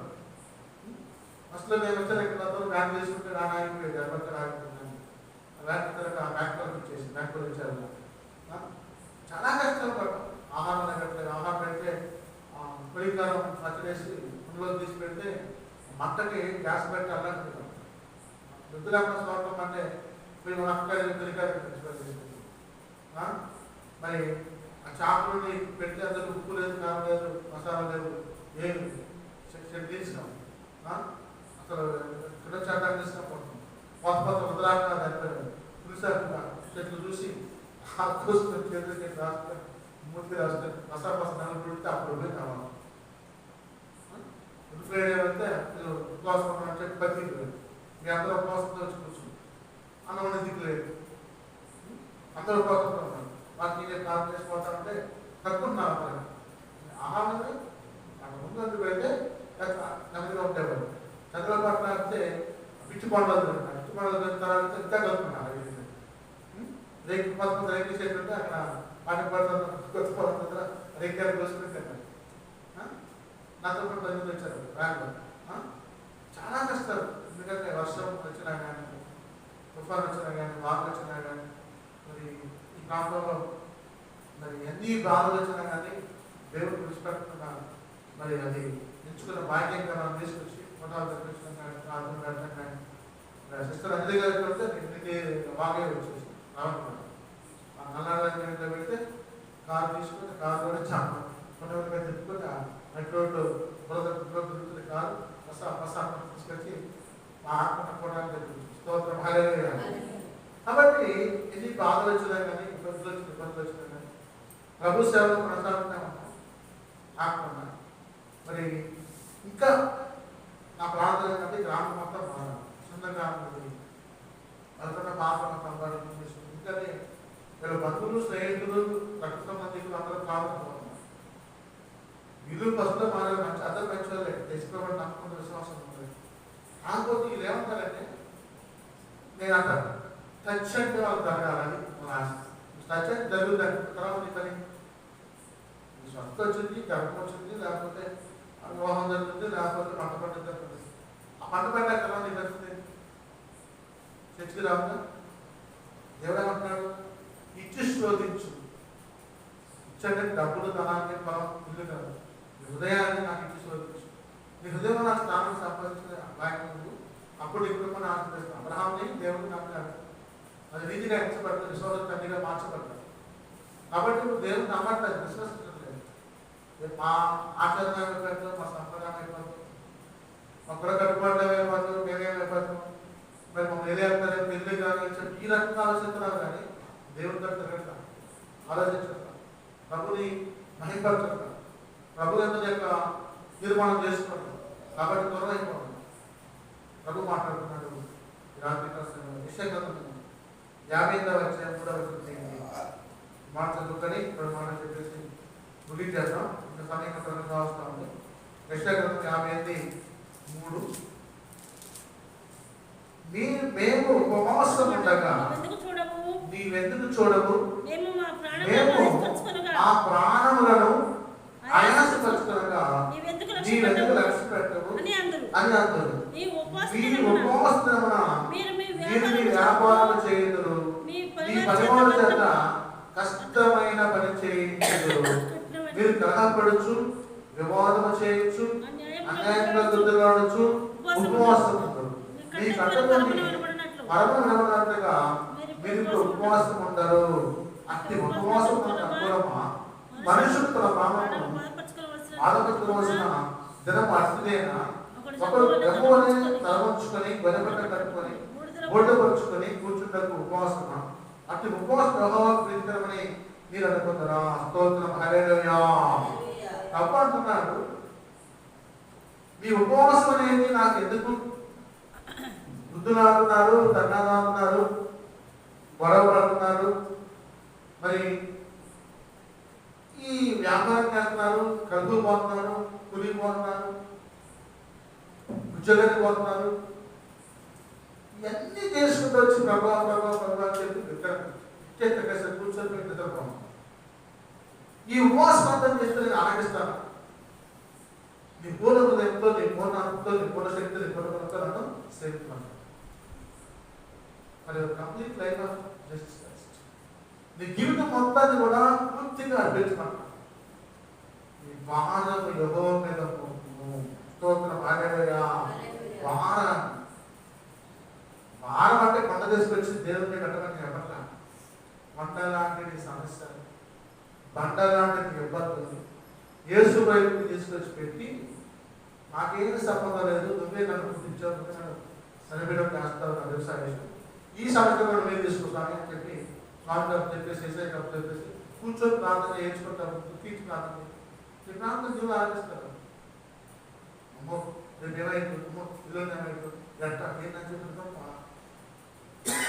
అసలు నేను వచ్చాను ఇక్కడ బ్యాంక్ తీసుకుంటే నాన్న ఆగిపోయేది, ఎవరికి ఆగిపోయింది. బ్యాంక్ తర్వాత ఆ బ్యాంక్ వరకు ఇచ్చేసి బ్యాంక్ వరకు ఇచ్చారు. చాలా కష్టాలు పడ్డాం. ఆహారం పెట్టలేదు. ఆహారం పెడితే పొడికారం పచ్చడేసి అందులో తీసి పెడితే మంటకి గ్యాస్ పెట్టి అలాంటి వృద్ధులమ్మ స్వార్థం అంటే మీరు మన అక్కడికి పొడికారం మరి ఆ చేపలని పెడితే అందులో ఉప్పు లేదు, కారం లేదు, మసాలా లేదు, ఏమి తీసినాం. అసలు చిన్న చట్టాన్ని తీసుకుపోతాం. కొత్త కొత్త వృద్ధులాగా దానిపోయారు. పులిసారుగా చెట్లు చూసి కోసుకొని చేతులకి రాసుకొని మూర్తి రాసుకొని మసాలా నన్ను పెడితే అప్పుడు కావాలి. ఉడిపోయేదంటే ఉపవాసం అంటే బతికి మీ అందరూ ఉపవాసంతో వచ్చి కూర్చుని అన్నం దిక్కులేదు. అందరూ ఉపవాసంతో ఉన్నారు. వాటికి నేను కాల్ చేసుకోవాలంటే తక్కువ ఆహారమే అక్కడ ముందు వెళ్తే నెమ్మదిగా ఉండేవారు. చంద్రబాబు అంటే పిచ్చి పండుగలు తింటారు. పిచ్చి పండుగలు తిన్న తర్వాత ఇంకా కలుపుకున్నారు. రేపు కొంతమంది రైతు చేస్తుంటే అక్కడ పాట పాడుతున్న కొత్త పడుతుందా రేఖలు కోసుకుంటారు. నాతో పాటు 10 మంది వచ్చారు వ్యాన్లో. చాలా కష్టాలు. ఎందుకంటే వర్షం వచ్చినా కానీ, తుఫాన్ వచ్చినా కానీ, వాన వచ్చినా కానీ, మరి ఈ ప్రాంతంలో మరి ఎన్ని బాధలు వచ్చినా కానీ దేవుడు విడిచిపెట్టకుండా మరి అది ఎంచుకున్న భాగ్యంగా మనం తీసుకొచ్చి ఫోటోలు తెప్పించడం కానీ, ప్రార్థన పెట్టడం కానీ, సిస్టర్ అంజలి గారికి పెడితే ఇంటికి బాగా వచ్చేసి రావడం నల్లాడ పెడితే కారు తీసుకొని కారులోనే చాలా ఫోటోలు మీద తిప్పుకొని రోడ్డు తిరుగుతుంది కారు బస తీసుకొచ్చి మా ఆత్మ ఫోటోలు తెప్పించి స్తోత్రం హల్లెలూయా. కాబట్టి ఎన్ని బాధలు వచ్చినా కానీ, ఇబ్బందులు వచ్చినా కానీ ప్రభు సేవలో కొనసాగుతూ ఉంటాం ఆకుండా. మరి ఇంకా నా ప్రాంతం ఏంటంటే గ్రామం మొత్తం బాగా చిన్న గ్రామం వాళ్ళతో పాప సంపాదన చేసుకుంది. ఇంకనే వీళ్ళ బంధువులు, స్నేహితులు, రక్త సంబంధికులు అందరూ ప్రారంభం ఇల్లు ఫస్ట్లో మన మంచి అందరూ మంచి వాళ్ళే తెచ్చుకోవడం నమ్మకం విశ్వాసం ఉంటుంది. కాకపోతే వీళ్ళు ఏమంటారంటే నేను అంటాను టచ్ అంటే వాళ్ళు జరగాలని మన ఆశ. టచ్ అంటే జరుగుతుంది తర్వాత పని స్వస్థ వచ్చింది, గర్భం వచ్చింది, లేకపోతే వివాహం జరుగుతుంది, లేకపోతే పంట పంట జరుగుతుంది. ఆ పంట పంట ఎలా నీకు వచ్చింది చర్చికి రావుగా దేవుడు ఏమంటున్నాడు ఇచ్చి శోధించు. ఇచ్చంటే డబ్బులు ధనాన్ని పొలం ఇల్లు కాదు, హృదయాన్ని నాకు ఇచ్చి శోధించు. నీ హృదయంలో నాకు స్థానం సంపాదించిన బాధ్యతలు అప్పుడు ఇప్పుడు మనం ఆశిస్తాం. అబ్రహాంని దేవుడు నమ్మాడు, అది రీతిగా ఎంచబడతాడు, విశ్వాస తండ్రిగా మార్చబడతాడు. కాబట్టి ఇప్పుడు దేవుడు నమ్మట్లేదు, విశ్వసించలేదు. మా ఆచరణ అయిపోతాం, మా సంప్రదాయం అయిపోతాం, మా కుల కట్టుబడ్డం అయిపోతాం, మేమేమైపోతాం, మరి మమ్మల్ని ఏదైపోతారు పెళ్లి కానీ చెప్పి ఈ రకంగా ఆలోచిస్తున్నారు. కానీ దేవుడి దగ్గర తిరగటం ఆలోచించడం, ప్రభుని మహిపరచడం, ప్రభు యొక్క తీర్మానం చేసుకోవడం. కాబట్టి త్వరగా అయిపోవడం. ప్రభు మాట్లాడుతున్నాడు రాత్రి విషయంగా 50వ అధ్యాయం 3వ వచనం మాట చదువుకొని ఇప్పుడు మాట చెప్పేసి ముగించేద్దాం. ఇంకా సమయం త్వరగా వస్తూ ఉంది. విషయంగా 58:3 మేము ఉపవాసం ఉండగా నీవెందుకు చూడవు, మేము మా ప్రాణములను ఆయాసపరచుకొనగా నీవెందుకు లక్ష్య పెట్టవు అని అందరు. ఈ ఉపవాసమున మీరు మీ వ్యాపారం చేయుదురు, మీ పనివాళ్ళ చేత కష్టమైన పని చేయించుదురు, మీరు కలహపడుచు వివాదము చేయొచ్చు, అన్యాయంగా దుర్దగాడచ్చు, ఉపవాసం మీ కట్టబడి మరణం నిలబడినట్లుగా మీరు ఇప్పుడు ఉపవాసం ఉండరు. అట్టి ఉపవాసం అనుకూలమా? మనుషులు తన ప్రాణాలను బాధపరచుకోవలసిన దినం అతిథేనా? ఒకరు డబ్బుని తలవంచుకొని గొడవట కట్టుకొని బోర్డపరుచుకొని కూర్చుంటకు ఉపవాసమా? అట్టి ఉపవాసం యెహోవాకు ప్రీతికరమని మీరు అనుకుంటారా? స్తోత్రం హల్లెలూయా. తప్ప అంటున్నాడు, మీ ఉపవాసం అనేది నాకు ఎందుకు వృద్ధులాడుతున్నారు, దండాలున్నారు, గొడవ పడుతున్నారు, మరి ఈ వ్యాపారం చేస్తున్నారు, కలుగు పోతున్నారు, కూలిపోతున్నారు, ఉద్యోగానికి పోతున్నారు, ఇవన్నీ చేసుకుంటూ వచ్చి ప్రభా చెప్పి ఇక్కడ కూర్చొని నిద్రపోతాం. ఈ ఉపవాసం అంతా చేస్తే నేను ఆనందిస్తాను. నీ పూర్ణ హృదయంతో, నీ పూర్ణ ఆనందంతో, నీ పూర్ణ శక్తితో, నీ పూర్ణ గుణంతో నన్ను సేవిస్తున్నాను. మరి complete life of justice Christ. నీ జీవితం మొత్తాన్ని కూడా పూర్తిగా అర్పించమన్నా. నీ వాహనము యెహోవా మీద స్తోత్రం హల్లెలూయా. వారం అంటే కొండ తీసుకొచ్చి దేవుడిని కట్టమని చెప్పట్లా. కొండ లాంటి నీ సమస్య, బండ లాంటి నీ ఇబ్బందులు యేసు వైపుకి తీసుకొచ్చి పెట్టి నాకేమి సంబంధం లేదు, నువ్వే నన్ను గుర్తించావు, నువ్వే నన్ను సరిపడం చేస్తావు, నా వ్యవసాయం ఈ సమస్య కూడా నేను తీసుకొస్తాను అని చెప్పి స్వామి గారు చెప్పేసి ఏసఐ గారు చెప్పేసి కూర్చొని ప్రార్థన చేయించుకుంటారు. గుర్తించి ప్రార్థన ఈ ప్రాంతం జీవులు ఆలోచిస్తారు. అమ్మో రేపు ఏమైంది, అమ్మో ఇల్లు ఏమైంది, ఎట్ట ఏంటని చెప్తుంటాం.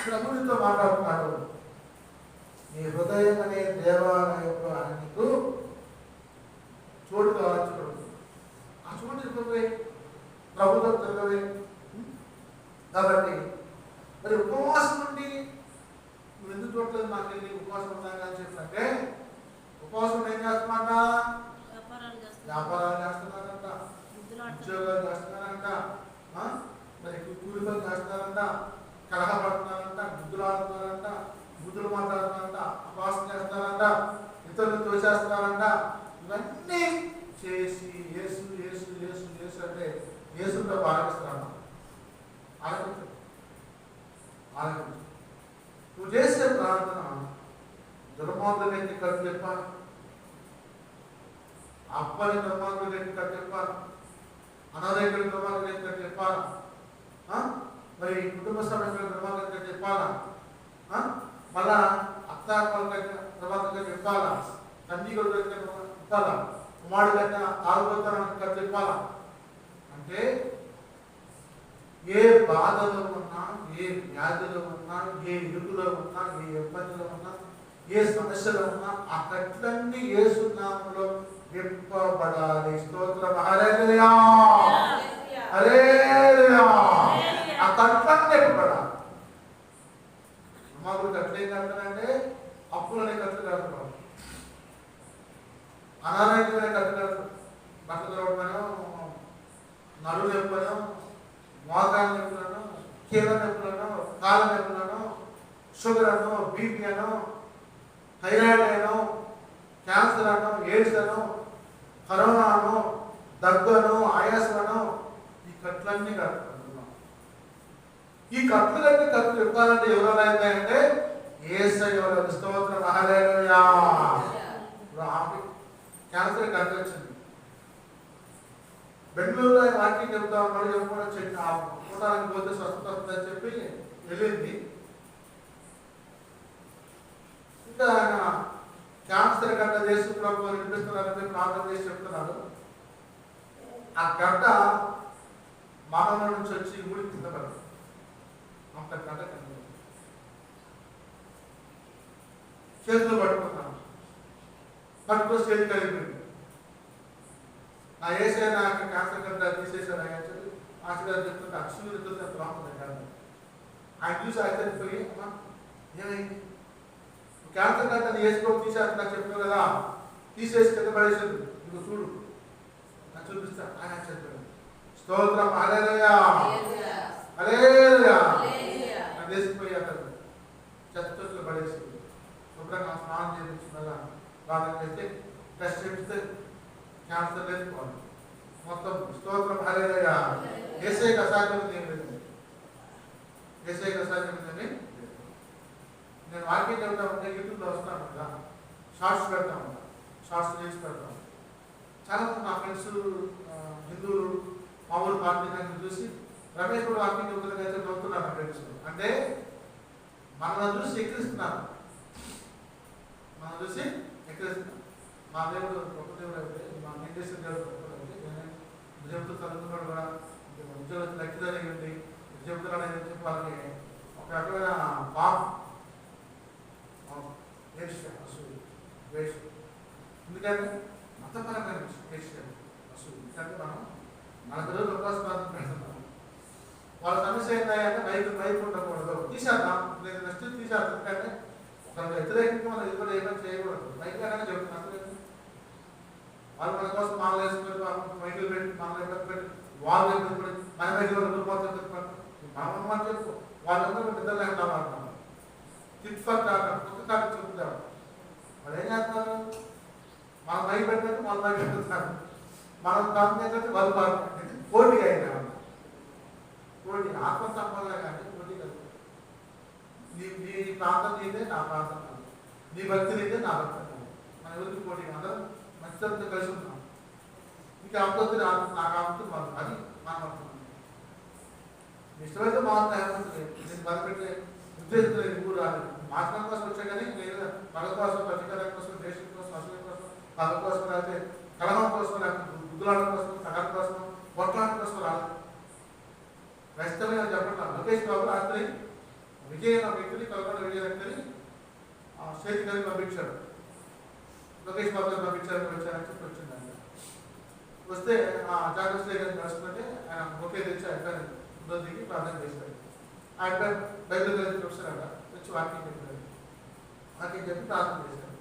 ప్రభునితో మాట్లాడుతున్నాడు. నీ హృదయం అనే దేవాలయంలో నీకు చోటు కావచ్చు. ఆ చోటు తిరుగువే, ప్రభుత్వం తిరగవే. కాబట్టి మరి ఉపవాసం నుండి నువ్వు ఎందుకు చూడలేదు, మాకెళ్ళి ఉపవాసం ఉండాలి అని చెప్పంటే ఉపవాసం ఏం చేస్తున్నారంట? వ్యాపారాలు చేస్తున్నారంట, ఉద్యోగాలు చేస్తున్నారంట, మరి కూలి పనులు చేస్తున్నారంట, కలహపడుతున్నారంట, బుద్ధులు ఆడుతున్నారంట, బుద్ధులు మాట్లాడుతున్నారంట, అపాసం చేస్తున్నారంట, ఇతరులు తోచేస్తున్నారంట. ఇవన్నీ చేసి యేసు యేసు యేసు యేసు అంటే యేసుతో ఆలకిస్తున్నాను. ఆలకించు, ఆలకించు. నువ్వు చేసే ప్రార్థన దుర్మార్గుల వ్యక్తి కట్టిప్ప, అప్పని దుర్మార్గుల వ్యక్తి కట్టిప్ప, అనారోగ్యుల దుర్మార్గుల వ్యక్తి కట్టిప్ప, మరి కుటుంబ సమస్యల దుర్మార్గుల వ్యక్తి చెప్పాలా, మళ్ళా అత్తాపల దుర్మార్గుల చెప్పాలా, తండ్రి కొడుకు చెప్పాలా, కుమారుడు కట్టిన తాగుబోతానికి చెప్పాలా. అంటే ఏ బాధలో ఉన్నా, ఏ వ్యాధిలో ఉన్నా, ఏ ఇరుకులో ఉన్నా, ఏ ఇబ్బందిలో ఉన్నా, ఏ సమస్యలో ఉన్నా ఆ కట్లన్నీ యేసు నామములో విప్పబడాలి. స్తోత్రం. హల్లెలూయా, హల్లెలూయా. ఆ కట్లన్నీ విప్పబడాలి. అమ్మాకులు కట్లు ఏం కడతానంటే అప్పులనే కట్లు కడతాం, అనారోగ్యమైన కట్లు కడతాం, బట్టలు తరవడమనో, నడులు నొప్పులను, మోకాలు నొప్పులను, కీళ్ళ నొప్పులను, కాళ్ళ నొప్పులను, షుగర్ అను, బీపీ అను, థైరాయిడ్ అను, క్యాన్సర్ అను, ఎయిడ్స్ అను, కరోనాను, దగ్గను, ఆయాసను, ఈ కట్లన్నీ కడుతున్నాం. ఈ కట్లన్నీ కట్లు ఇవ్వాలంటే ఎవరు అవుతాయంటే యేసయ్య. స్తోత్రం. హల్లెలూయా. క్యాన్సర్ కట్టు వచ్చింది. బెంగళూరులో వాకింగ్ చెప్తా ఉన్నాడు, చెప్పకుండా చూడడానికి పోతే స్వస్థత వస్తుందని చెప్పి వెళ్ళింది. ఇంకా ఆయన క్యాన్సర్ గడ్డ చేసుకున్నప్పుడు వినిపిస్తున్నారని ప్రార్థన చేసి చెప్తున్నాడు. ఆ గడ్డ మానవ నుంచి వచ్చి ఊరి కింద పడుతుంది. అంత గడ్డ కింద చేతులు పట్టుకున్నాను, పట్టుకుని స్టేజ్ కలిగిపోయింది. నా యేసయ్య నాకు క్యాన్సర్ గడ్డ తీసేశాను ఆయన చెప్పి ఆశీర్వాదం చెప్తుంటే అక్షులు ప్రాముఖ్యత కాదు. ఆయన చూసి ఆశ్చర్యపోయి, అమ్మా ఏమైంది, క్యాన్సర్ గడ్డ వేసుకోవడం తీసేసి నాకు చెప్పాను కదా, తీసేసి కింద పడేసాడు, ఇదిగో చూడు నాకు చూపిస్తా. ఆయన ఆశ్చర్యపోయాడు. స్తోత్రం. హల్లెలూయా, హల్లెలూయా. నాకు వేసిపోయి అతను చెత్తలో పడేసి శుభ్రంగా స్నానం చేయించుకున్నదా ప్రార్థన చేస్తే టెస్ట్ చేపిస్తే క్యాన్సర్ లేకపోవాలి మొత్తం. స్తోత్రం. హల్లెలూయా. యేసయ్యకి అసాధ్యం ఏం లేదు, యేసయ్యకి అసాధ్యం ఏమి. నేను వాక్యం చెప్తా ఉంటే యూట్యూబ్లో వస్తాను కదా, షార్ట్స్ పెడతా ఉంటాను, షార్ట్స్ చేసి పెడతాను. చాలామంది నా ఫ్రెండ్స్ హిందువులు మామూలు పార్టీ చూసి రమేష్ కూడా వాక్యం చెబుతున్నది అయితే చదువుతున్నారు నా ఫ్రెండ్స్. అంటే మనల్ని చూసి ఎక్కిరిస్తున్నారు, మనం చూసి ఎక్కిరిస్తున్నారు. మా దేవుడు గొప్ప దేవుడు అయితే, మా ఇండస్ట్రీ దేవుడు గొప్ప అయితే, నేను చెబుతూ చదువుతున్నాడు కూడా ఉద్యోగం లెక్కదారి ఉంది చెబుతున్నాడు అని చెప్పి వాళ్ళకి ఒక రకమైన పాపం ఎందుకంటే మతపరమైన అసలు ఎందుకంటే మనం 40 రోజులు ఉపవాస ప్రార్థన పెడుతున్నాం. వాళ్ళ సమస్య ఏంటంటే బైక్ ఉండకూడదు, తీసేద్దాం, లేదు నెక్స్ట్ తీసేద్దాం. ఎందుకంటే ఒకరికి వ్యతిరేకంగా మనం ఇది కూడా ఏమైనా చేయకూడదు. బైక్ లేకుండా చెబుతున్నాం. వాళ్ళు మన కోసం మాలు వేసుకొని మైకులు పెట్టి మామూలు పెట్టి వాళ్ళు పెట్టుకుని మన మైకులు దుర్మార్గం పెట్టుకోండి. మనం మాట చెప్పు, వాళ్ళందరూ నిద్ర లేకుండా మాట్లాడుతున్నారు. చిట్ ఫర్ ఒక్క కాదు చెప్తారు. వాళ్ళు ఏం చేస్తున్నారు, మనం మైక్ పెట్టినట్టు వాళ్ళు మైక్ పెట్టుతున్నారు, మనం కాదు ఏంటంటే వాళ్ళు పోటీ అయినా పోటీ ఆత్మ సంపాదన కానీ పోటీ కాదు. నీ ప్రాంతం నీదే, నా ప్రాంతం కాదు, నీ భక్తి నీదే, నా భక్తి కాదు. మన ఎవరికి పోటీ అందరం మంచితో కలిసి ఉన్నాం. ఇంకా అమ్మతో నాకు అమ్ముతుంది వాళ్ళు అని మనం అనుకున్నాం. ఇష్టమైతే మాట్లాడుతుంది, నేను బలపెట్టే ఉద్దేశం లేదు. ఊరు రాలేదు, మాట్లాడడం కోసం వచ్చా కానీ నేను మన కోసం, ప్రతికారం కోసం, దేశం కోసం, అసలు కోసం, పద కోసం, లేకపోతే కలహం కోసం, లేకపోతే గుద్దులాడడం కోసం, సగం కోసం, కొట్లాడడం కోసం రాలేదు. ఖచ్చితంగా చెప్పండి. లోకేష్ బాబు రాత్రి విజయ వ్యక్తిని కలపడ విజయ వ్యక్తిని స్టేట్ కలిసి పంపించాడు. లోకేష్ బాబు గారు పంపించారని వచ్చారని చెప్పి వచ్చిందండి. వస్తే జాగ్రత్త గారిని కలుసుకుంటే ఆయన ఒకే తెచ్చి ఆయన దిగి ప్రార్థన చేశాడు. ఆయన బైబిల్ కలిసి ప్రొఫెసర్ అట వచ్చి వాక్యం చెప్పాడు. వాక్యం చెప్పి ప్రార్థన చేశాడు.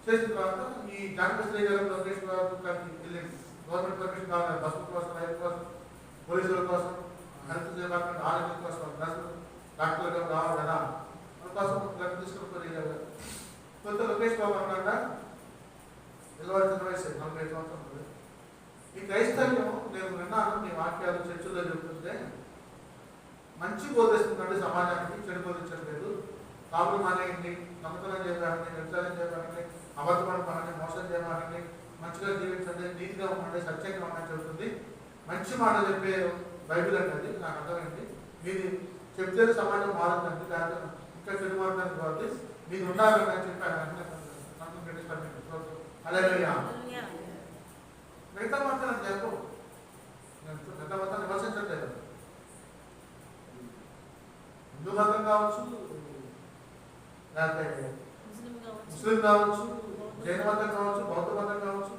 చేసిన తర్వాత ఈ క్యాంపస్ లీగల్ లోకేష్ బాబు గారికి వెళ్ళింది. గవర్నమెంట్ పర్మిషన్ కావాలి, బస్సుల కోసం, రైలు కోసం, పోలీసుల కోసం, హెల్త్ డిపార్ట్మెంట్ ఆరోగ్యం కోసం, నర్సులు డాక్టర్లు రావాలి కదా, అందుకోసం గట్టి తీసుకుని కొంత లోకేష్ బాబు అన్నాక నిలబడిన వయసు 45 సంవత్సరాలు. ఈ క్రైస్తవ్యం నేను విన్నాను, మీ వాక్యాలు చర్చల్లో చెప్తుంటే మంచి బోధిస్తుందండి సమాజానికి, చెడు బోధించట్లేదు. తాగుడు మానేయండి, దొంగతనం చేయడానికి, వ్యభిచారం చేయడానికి, అబద్ధం పనండి, మోసం చేయడానికి, మంచిగా జీవించండి, నీతిగా ఉండండి, సత్యంగా ఉండని చెబుతుంది. మంచి మాట చెప్పే బైబిల్ అనేది నాకు అర్థమైంది. మీది చెప్తే సమాజం మారుతుందండి, లేకపోతే ఇంకా చెడు మారుతుంది కాబట్టి మీరు ఉండాలని చెప్పాను. హల్లెలూయా. మిగతా మాత్రం చెప్పు, మిగతా మాత్రం విమర్శించట్లేదు. హిందూ మతం కావచ్చు, లేకపోతే ముస్లిం కావచ్చు, జైన మతం కావచ్చు, బౌద్ధ మతం కావచ్చు,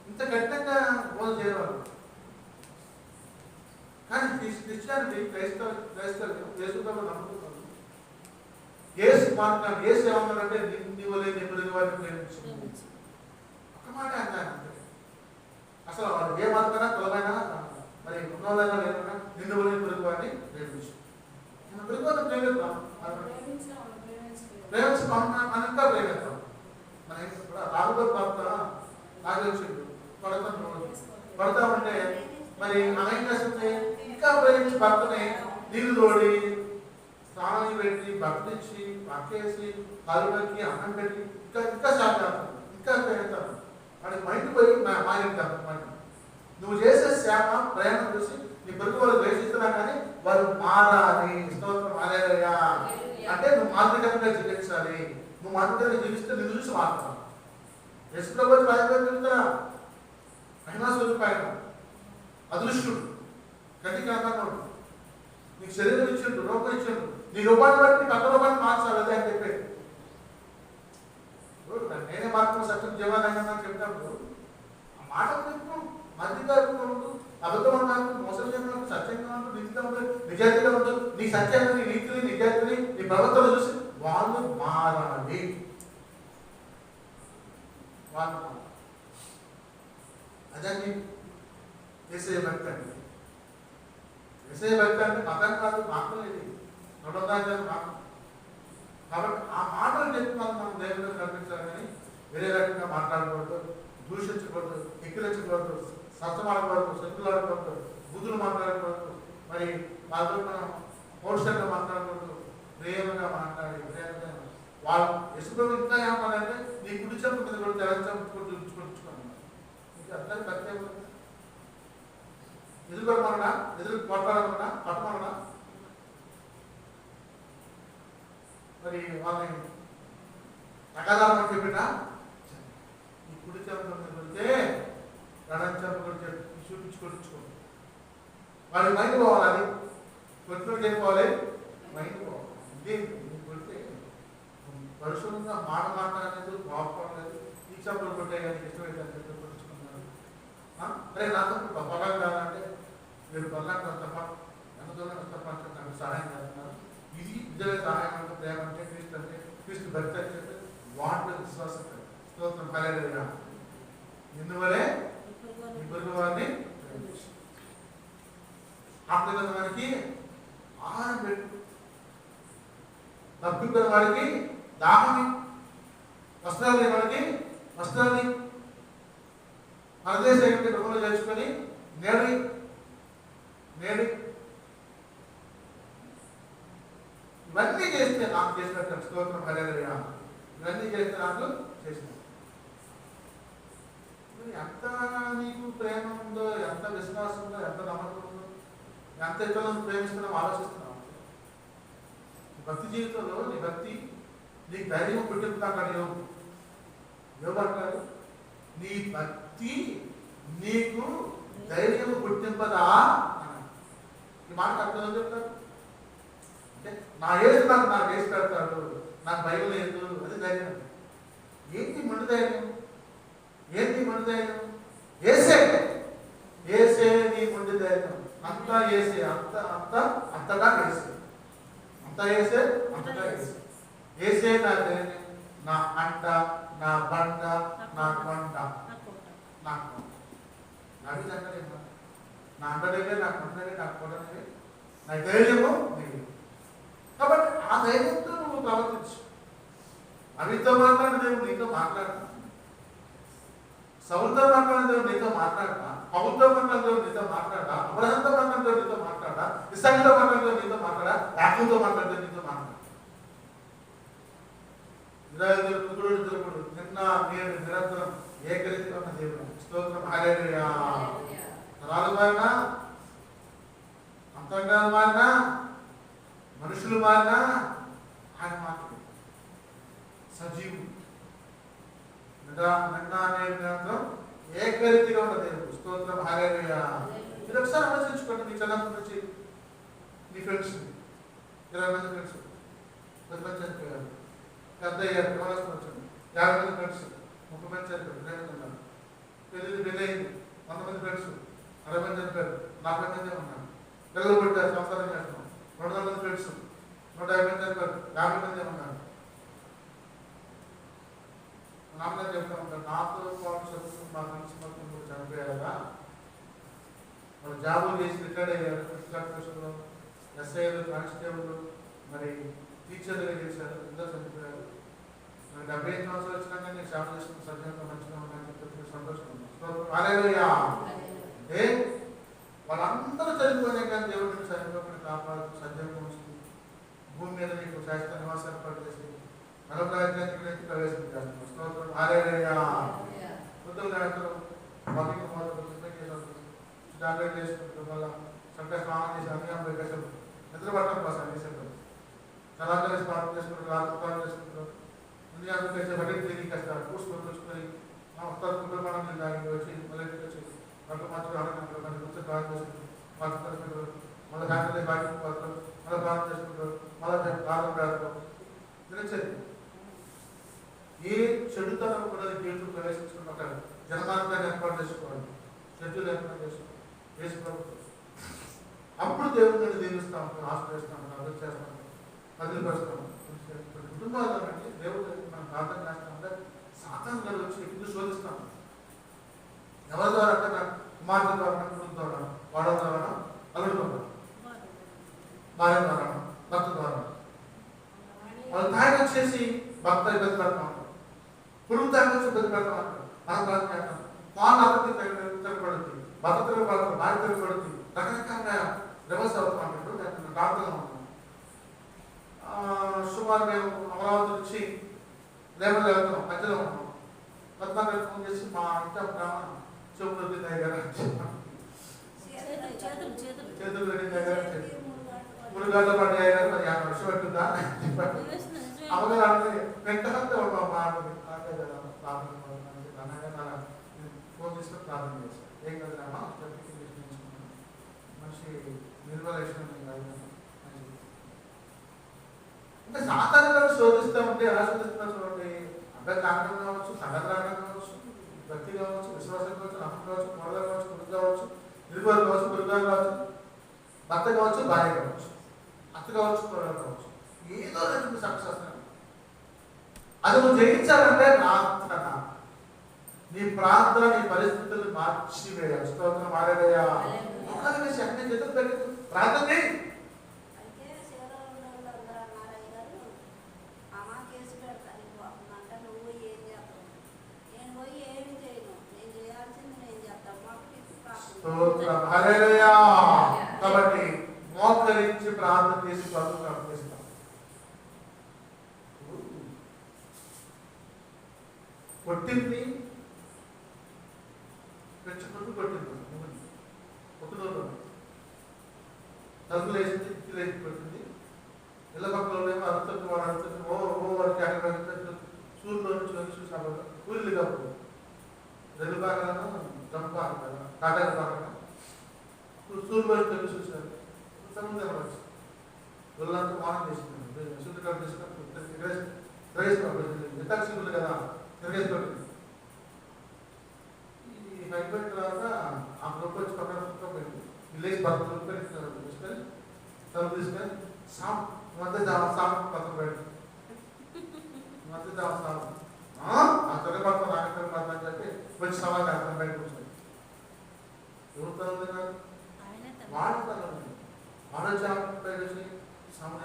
ఇంత కఠినంగా బోధ చేయవాలి. కానీ క్రిస్టియానిటీ క్రైస్తవులు యేసుప్రభువు నమ్ముతున్నారు. యేసు మార్గాన్ని యేసు ఏమన్నారంటే నీవు లేని పొరుగు వారిని ప్రేమించు. ఒక మాట అన్నాను అంతే. అసలు వాళ్ళు ఏ మార్గమైనా కులమైనా మరి ఉన్నోళ్ళైనా లేకుండా నిన్ను లేని పొరుగు వారిని ప్రేమించు. మన పొరుగు వారిని ప్రేమిద్దాం, ప్రేమించుకోం, మనం ఇంకా ప్రేమిద్దాం. మన రాహుల్ భర్త నాగేశ్వరుడు పడతామంటే మరి ఆమె ఏం చేస్తుంది, ఇంకా ప్రేమించి భర్తని నీళ్లు తోడి స్నానం పెట్టి భక్తించి పక్కేసి కాలువకి అన్నం పెట్టి ఇంకా ఇంకా సాగుతాను, ఇంకా ప్రేమిస్తాను. వాడికి మైండ్ పోయి మారిస్తాను. నువ్వు చేసే సేవ ప్రయాణం చూసి నీ పొరుగు వాళ్ళు ద్వేషిస్తున్నా కానీ వాళ్ళు మారాలి. స్తోత్రం హల్లెలూయా. అంటే నువ్వు మానసికంగా జీవించాలి. నువ్వు మానసికంగా జీవిస్తే నిన్ను చూసి మారుతావు. యశ్వ్రభు రాజుగా చెబుతున్నా మహిమా స్వరూపాయన అదృష్టుడు, గతి కాకనోడు, నీకు శరీరం ఇచ్చిండు, రూపం ఇచ్చిండు, నీ రూపాన్ని బట్టి పక్క రూపాన్ని మార్చాలి. అదే అని చెప్పేది. నేనే మార్పు సత్యం జీవనంగా చెప్పినప్పుడు ఆ మాట చెప్పు, మంచిగా ఉండు, అబద్ధం అన్నాను, మోసం చేయడం, సత్యంగా ఉండు, నీతిగా ఉండు, నిజాయితీగా ఉండు. నీ సత్యాన్ని, నీ నీతిని, నిజాయితీని, నీ ప్రవర్తన చూసి వాళ్ళు మారాలి. వాళ్ళు అదే వేసే భక్తి అండి. వేసే భక్తి అంటే మతం కాదు, మాటలు ఇది నడవదాచారు మాటలు. కాబట్టి ఆ మాటలు చెప్పి మనం దేవుడిని కల్పించాలని వేరే రకంగా మాట్లాడకూడదు, దూషించకూడదు, ఎక్కిరించకూడదు, సత్తమాడకూడదు, శత్రులాడకూడదు, బుద్ధులు మాట్లాడకూడదు, మరి వాళ్ళతో మనం పౌరుషంగా మాట్లాడకూడదు, ప్రేమగా మాట్లాడి ప్రేమగా వాళ్ళు యశ్వ్రభు ఇంకా ఏమన్నారంటే నీ కుడి చెప్పు మీద కూడా తెల్ల చెప్పు చూపించుకోండి. మీకు అర్థం ప్రత్యేక ఎదురుకోమన్నా, ఎదురు కొట్టాలన్నా, పట్టమన్నా, మరి వాళ్ళని అకాదాలను చెప్పినా ఈ కుడి చెప్పు మీద కొడితే ఎడం చెప్పు కూడా చూపించుకోండి. వాడి మైండ్ పోవాలి, అది కొట్టుకుని చేసుకోవాలి, మైండ్ పోవాలి. ఇదే కొడితే పరిశుభ్రంగా మాట మాట్లాడలేదు, బాగుపడలేదు, ఈ చెప్పులు కొట్టే కానీ ఇష్టమైతే కొట్టుకున్నాను. అరే నాతో పొలాలు కాదంటే మీరు పొలాలు తప్ప ఎంత దూరం తప్ప నాకు సహాయం చేస్తున్నారు. ఇది ఇదే సహాయం అంటే ప్రేమ అంటే క్రీస్తు అంటే క్రీస్తు భక్తి అంటే వాటి విశ్వాసం. స్తోత్రం హల్లెలూయా. ఎందువలే ఈ పొరుగు వారిని ఆత్మీయ వారికి ఆహారం పెట్టు, తప్పిపోయిన వారికి దాహమి, వస్త్రాలు లేని వారికి వస్త్రాన్ని, పరదేశం గృహంలో చేర్చుకొని నేడి ఇవన్నీ చేస్తే నాకు చేసినట్టు. స్తోత్రం హల్లెలూయా. ఇవన్నీ చేస్తే నాకు చేసినట్టు. ఎంత నీకు ప్రేమ ఉందో, ఎంత విశ్వాసం ఉందో, ఎంత నమ్మకం ఉందో, ఎంత ఇతరులను ప్రేమిస్తున్నావు ఆలోచిస్తున్నావు. భక్తి జీవితంలో నీ భక్తి నీకు ధైర్యం పుట్టింపుతాడు. యోగంటారు నీ భక్తి నీకు ధైర్యం పుట్టింపదా. ఈ మాట అర్థం చెప్తారు అంటే నా ఏసు నాకు వేసి పెడతాడు, నాకు భయం లేదు, అది ధైర్యం. ఏంటి మొండి ధైర్యం? ఏంటి మొండి ధైర్యం? ఏసే నీ మొండి ధైర్యం. అంతా ఏసే, అంతగా ఏసే, అంతా ఏసే, అంతగా ఏసే. ఏసే నా ధైర్యం, నా అంట, నా బండ, నా కొండ, నా కొండ. నవి అంటే నా అంటనే, నా కొండనే, నా కొండనే, నా ధైర్యము నీవు. కాబట్టి ఆ ధైర్యంతో నువ్వు ప్రవర్తించు. అవితో మాట్లాడిన దేవుడు నీతో మాట్లాడతా, సౌలతో మాట్లాడిన దేవుడు నీతో మాట్లాడతా, పౌలతో మాట్లాడిన దేవుడు నీతో మాట్లాడా, అబ్రహాంతో మాట్లాడిన దేవుడు నీతో మాట్లాడా, ఇస్సాకుతో మాట్లాడిన దేవుడు నీతో మాట్లాడా, యాకోబుతో మాట్లాడిన దేవుడు నీతో మాట్లాడా. దేవుడు నిన్న నేడు నిరంతరం ఏకరీతిగా ఉన్న దేవుడు. స్తోత్రం. హల్లెలూయా. తరాలు మారినా, అంతరంగాలు మారినా, మనుషులు మారినా ఆయన మాత్రం సజీవుడు. నిన్న నేడు నిరంతరం ఏకరీతిగా ఉన్న దేవుడు. స్తోత్రం. హల్లెలూయా. మీరు ఒకసారి ఆలోచించుకోండి. మీ చిన్నప్పటి నుంచి మీ ఫ్రెండ్స్ 20 మంది ఫ్రెండ్స్, 10 మంది చనిపోయారు, పెద్ద అయ్యారు, ప్రమాదం వచ్చింది, 50 మంది ఫ్రెండ్స్, 30 మంది చనిపోయారు, 20 మంది ఉన్నారు. పెళ్ళి అయింది, 100 మంది ఫ్రెండ్స్, 60 మంది చనిపోయారు, 40 మంది ఉన్నారు. పిల్లలు పుట్టారు, సంసారం చేస్తున్నాం, 200 మంది ఫ్రెండ్స్, 150 మంది చనిపోయారు, 50 మంది ఉన్నారు. నాన్నగారు చెప్తా ఉంటారు, నాతో పాటు చదువుకుని మా ఫ్రెండ్స్ మొత్తం కూడా చనిపోయారా, వాళ్ళు జాబులు చేసి రిటైర్డ్ అయ్యారు, కార్పొరేషన్లో ఎస్ఐలు, కానిస్టేబుల్, మరి టీచర్లుగా చేశారు, ఇద్దరు చనిపోయారు. మరి 75 సంవత్సరాలు వచ్చినా కానీ నేను సేవ చేసుకున్న సభ్యంగా మంచిగా ఉన్నాయని చెప్పి సంతోషం ఉంది. హల్లెలూయా. వాళ్ళందరూ చనిపోయినా కానీ దేవుడిని చనిపోకుండా కాపాడుతూ సజ్జంగా ఉంచుతూ భూమి మీద నీకు శాశ్వత నివాసాలు ఏర్పాటు చేసి మరొక రాజ్యానికి ప్రవేశించారు. స్తోత్రం. హల్లెలూయా. బుద్ధులు గాయకులు మౌలిక మొదలు జాగ్రత్త చేసుకుంటూ మళ్ళీ చక్కగా స్నానం చేసి అన్యాయం పెట్టేసారు, నిద్రపడటం కోసం చేసేటప్పుడు చలాంజలి స్నానం చేసుకుంటారు, రాత్రి చేసుకుంటారు, ముందుగా చేసే బయటకు తిరిగి కష్టాలు కూర్చుని కూర్చుని వస్తారు. కుటుంబం దానికి వచ్చి మళ్ళీ వచ్చి వంట మార్చుకు ఆనందంలో మళ్ళీ కూర్చొని ప్రార్థన చేసుకుంటారు, మార్చుకుంటారు, మళ్ళీ దాంట్లో బాగా పడతారు, మళ్ళీ ప్రార్థన చేసుకుంటారు, మళ్ళీ ప్రార్థన పెడతారు. తెలిసేది ఏ చెడుతనం కూడా జీవితం ప్రవేశించుకుంటారు. జనమార్గాన్ని ఏర్పాటు చేసుకోవాలి, చెట్టులు ఏర్పాటు చేసుకోవాలి, వేసుకోవాలి. అప్పుడు దేవుడు నేను దీవిస్తూ ఉంటాను, ఆశ్రయిస్తాను, అభివృద్ధి చేస్తాను, వదిలిపరుస్తాను. కుటుంబాల్లో అంటే దేవుడు మనం ప్రార్థన చేస్తామంటే సాతాను గారు వచ్చి ఎందుకు శోధిస్తాము. ఎవరి ద్వారా అంటే కుమార్తె ద్వారా, కుటుంబం ద్వారా, వాడ ద్వారా, అల్లుడు ద్వారా, భార్య ద్వారా, భర్త ద్వారా. వాళ్ళు తాగి వచ్చేసి భర్త ఇబ్బంది పెడతా ఉంటారు, పురుగు తాగి వచ్చి ఇబ్బంది పెడతా ఉంటారు. మనం ప్రార్థన చేస్తాం, వాళ్ళు అతనికి తిరగబడుతుంది, భర్త తిరగబడుతుంది, భార్య తిరగబడుతుంది, రకరకాలుగా రివర్స్ అవుతా ఉంటాడు. నేను ప్రార్థనలో ఉన్నాను. సుమారు మేము అమరావతి నుంచి రేపటి వెళ్తున్నాం, మధ్యలో ఉన్నాం. పద్మాకర్ ఫోన్ చేసి మా అంత బ్రాహ్మణ చెవులు దగ్గర చేతులు దగ్గర 3 గంటల పాటు అయ్యారు, మరి 50 వర్షం పెట్టుందా అమ్మగారు వెంటనే ఫోన్ తీసుకొని ప్రార్థన చేశారు. ఏం కదమ్మా మనిషి నిర్మలేషన్ అంటే సాధారణ శోధిస్తూ ఉంటే ఎలా శోధిస్తున్నారు చూడండి. అబ్బాయి కారణం కావచ్చు, సంగతి రావడం కావచ్చు, భక్తి కావచ్చు, విశ్వాసం కావచ్చు, నమ్మకం కావచ్చు, మొదలు కావచ్చు, పురుగు కావచ్చు, ఇరుగోలు కావచ్చు, పురుగాలు కావచ్చు, భర్త కావచ్చు, భార్య కావచ్చు, అత్త కావచ్చు, పొరగాలు కావచ్చు, ఏదో రెండు సక్సెస్. అది నువ్వు జయించాలంటే ప్రార్థన. నీ ప్రార్థన నీ పరిస్థితులను మార్చివేయాలి. స్తోత్రం. హల్లెలూయా. ఒకరి విషయం అన్ని చేతులు పెట్టి ప్రార్థన చేయి. స్తోత్రం. హల్లెలూయా. కాబట్టి మోకరించి ప్రార్థన చేసి ప్రభువుకు అర్పిస్తాం. కొట్టింది పెంచుకుంటూ కొట్టింది, కొట్టుదోడు తలుపులు వేసింది, ఇల్లు వేసి కొట్టింది. ఇళ్ళ పక్కన ఏమో అరుతుంది, వాడు అరుతుంది, వాడికి అక్కడ సూర్యులో నుంచి వెళ్ళి చూసాము. కూలీలు కప్పుడు రెండు భాగాలను జంపాలి కదా, కాటాల భాగంగా సూర్యులో వెళ్ళి చూసారు. సముద్రం వచ్చి వీళ్ళంతా మానం చేసింది, శుద్ధిగా తీసుకొని గ్రహిస్తాం వితక్షులు కదా తిరిగేసుకోండి. ఈ అయిపోయిన తర్వాత ఆ గ్రూప్ వచ్చి పక్కన పోయింది. విలేజ్ భర్త తీసుకొని తలుపు తీసుకొని సాంప్ పక్కన పెట్టి మధ్య దేవస్థానం ఆ తిరగబడతా నాకు తిరగబడతా అని చెప్పి వచ్చి సవాల్ చేస్తాను బయట కూర్చొని ఎవరితో ఉంది కాదు వాడుతాను ఆలోచన సామాన్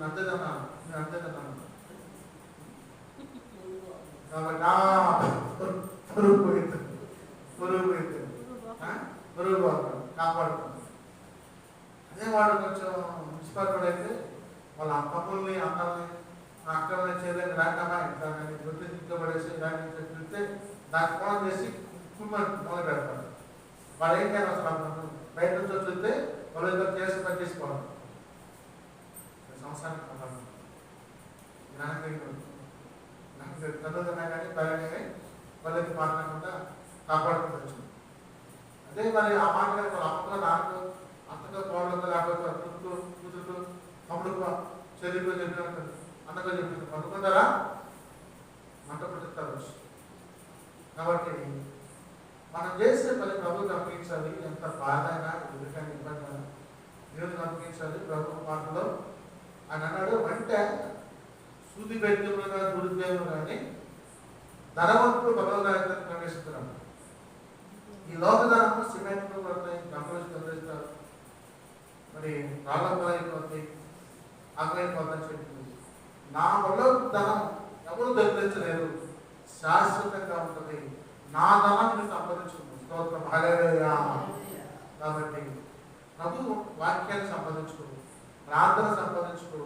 అంతేదన్నా కాబట్టి పురుగు పోయింది పురుగు కాపాడుతుంది. అదే వాడు కొంచెం మున్సిపాలిటీ అయితే వాళ్ళ తమ్ముల్ని అక్కల్ని చేయలేని రాకమా ఇట్లా వృత్తి తిక్కబడేసి ఇలాంటి చెప్తే దాన్ని ఫోన్ చేసి మొదలు పెడతారు. వాళ్ళు ఏం చేయాలి అసలు బయట నుంచి వస్తే వాళ్ళు ఇద్దరు కేసు పట్టించుకోవాలి. సంవత్సరానికి కాపాడు నాకు చదువుతున్నా కానీ పైన వాళ్ళకి మాట్లాడకుండా కాపాడుకుంటూ వచ్చింది. అదే మరి ఆ మాట వాళ్ళ అమ్మగా నాకు అత్తగా కోళ్ళతో లేకపోతే కూతురుతో తమ్ముడుకో చెల్లికో చెప్పినట్టు అన్నగా చెప్పినట్టు పడుకుంటారా మంట పుట్టిస్తారు. కాబట్టి మనం చేసే పని ప్రభు గమనించాలి. ఎంత బాధ అయినా ఎందుకని ఇబ్బంది అయినా దేవుని గమనించాలి. ప్రభు మాటలో ఆయన అన్నాడు అంటే సూది బెడ్డములు కానీ దురుద్యోగం కానీ ధనవంతులు భగవద్గీత ప్రవేశిస్తున్నాడు. ఈ లోకధనము సిమెంట్లు పడతాయి, గంపలు తొలగిస్తారు, మరి రాళ్ళ పొలైపోతాయి, ఆకలైపోతాయని చెప్తుంది. నా వల్ల ధనం ఎవరు దొరికించలేరు, శాశ్వతంగా ఉంటుంది. నా ధనాన్ని సంపాదించుకుంటుంది. స్తోత్రం హల్లెలూయా. కాబట్టి ప్రభు వాక్యాన్ని సంపాదించుకో, ప్రార్థన సంపాదించుకో,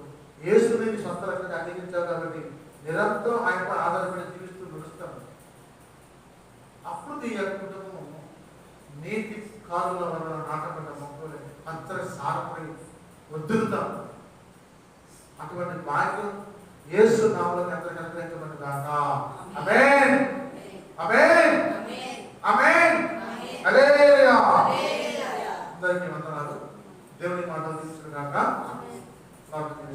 యేసుని సొంత రకంగా అంగీకరించావు కాబట్టి నిరంతరం ఆయన ఆధారపడి జీవిస్తూ నడుస్తాను. అప్పుడు నీ కుటుంబం నీతి కారుల వల్ల నాటపడ్డ మొక్కలే అంతర సారపడి వదులుతాం. అటువంటి భాగ్యం యేసు నామములో అందరికీ అనుగ్రహించబడును గాక. ఆమేన్ ఆమేన్ ఆమేన్ హల్లెలూయా. అందరికీ వందనాలు. దేవుని మాటలు తీసుకుని గాక. ప్రార్థన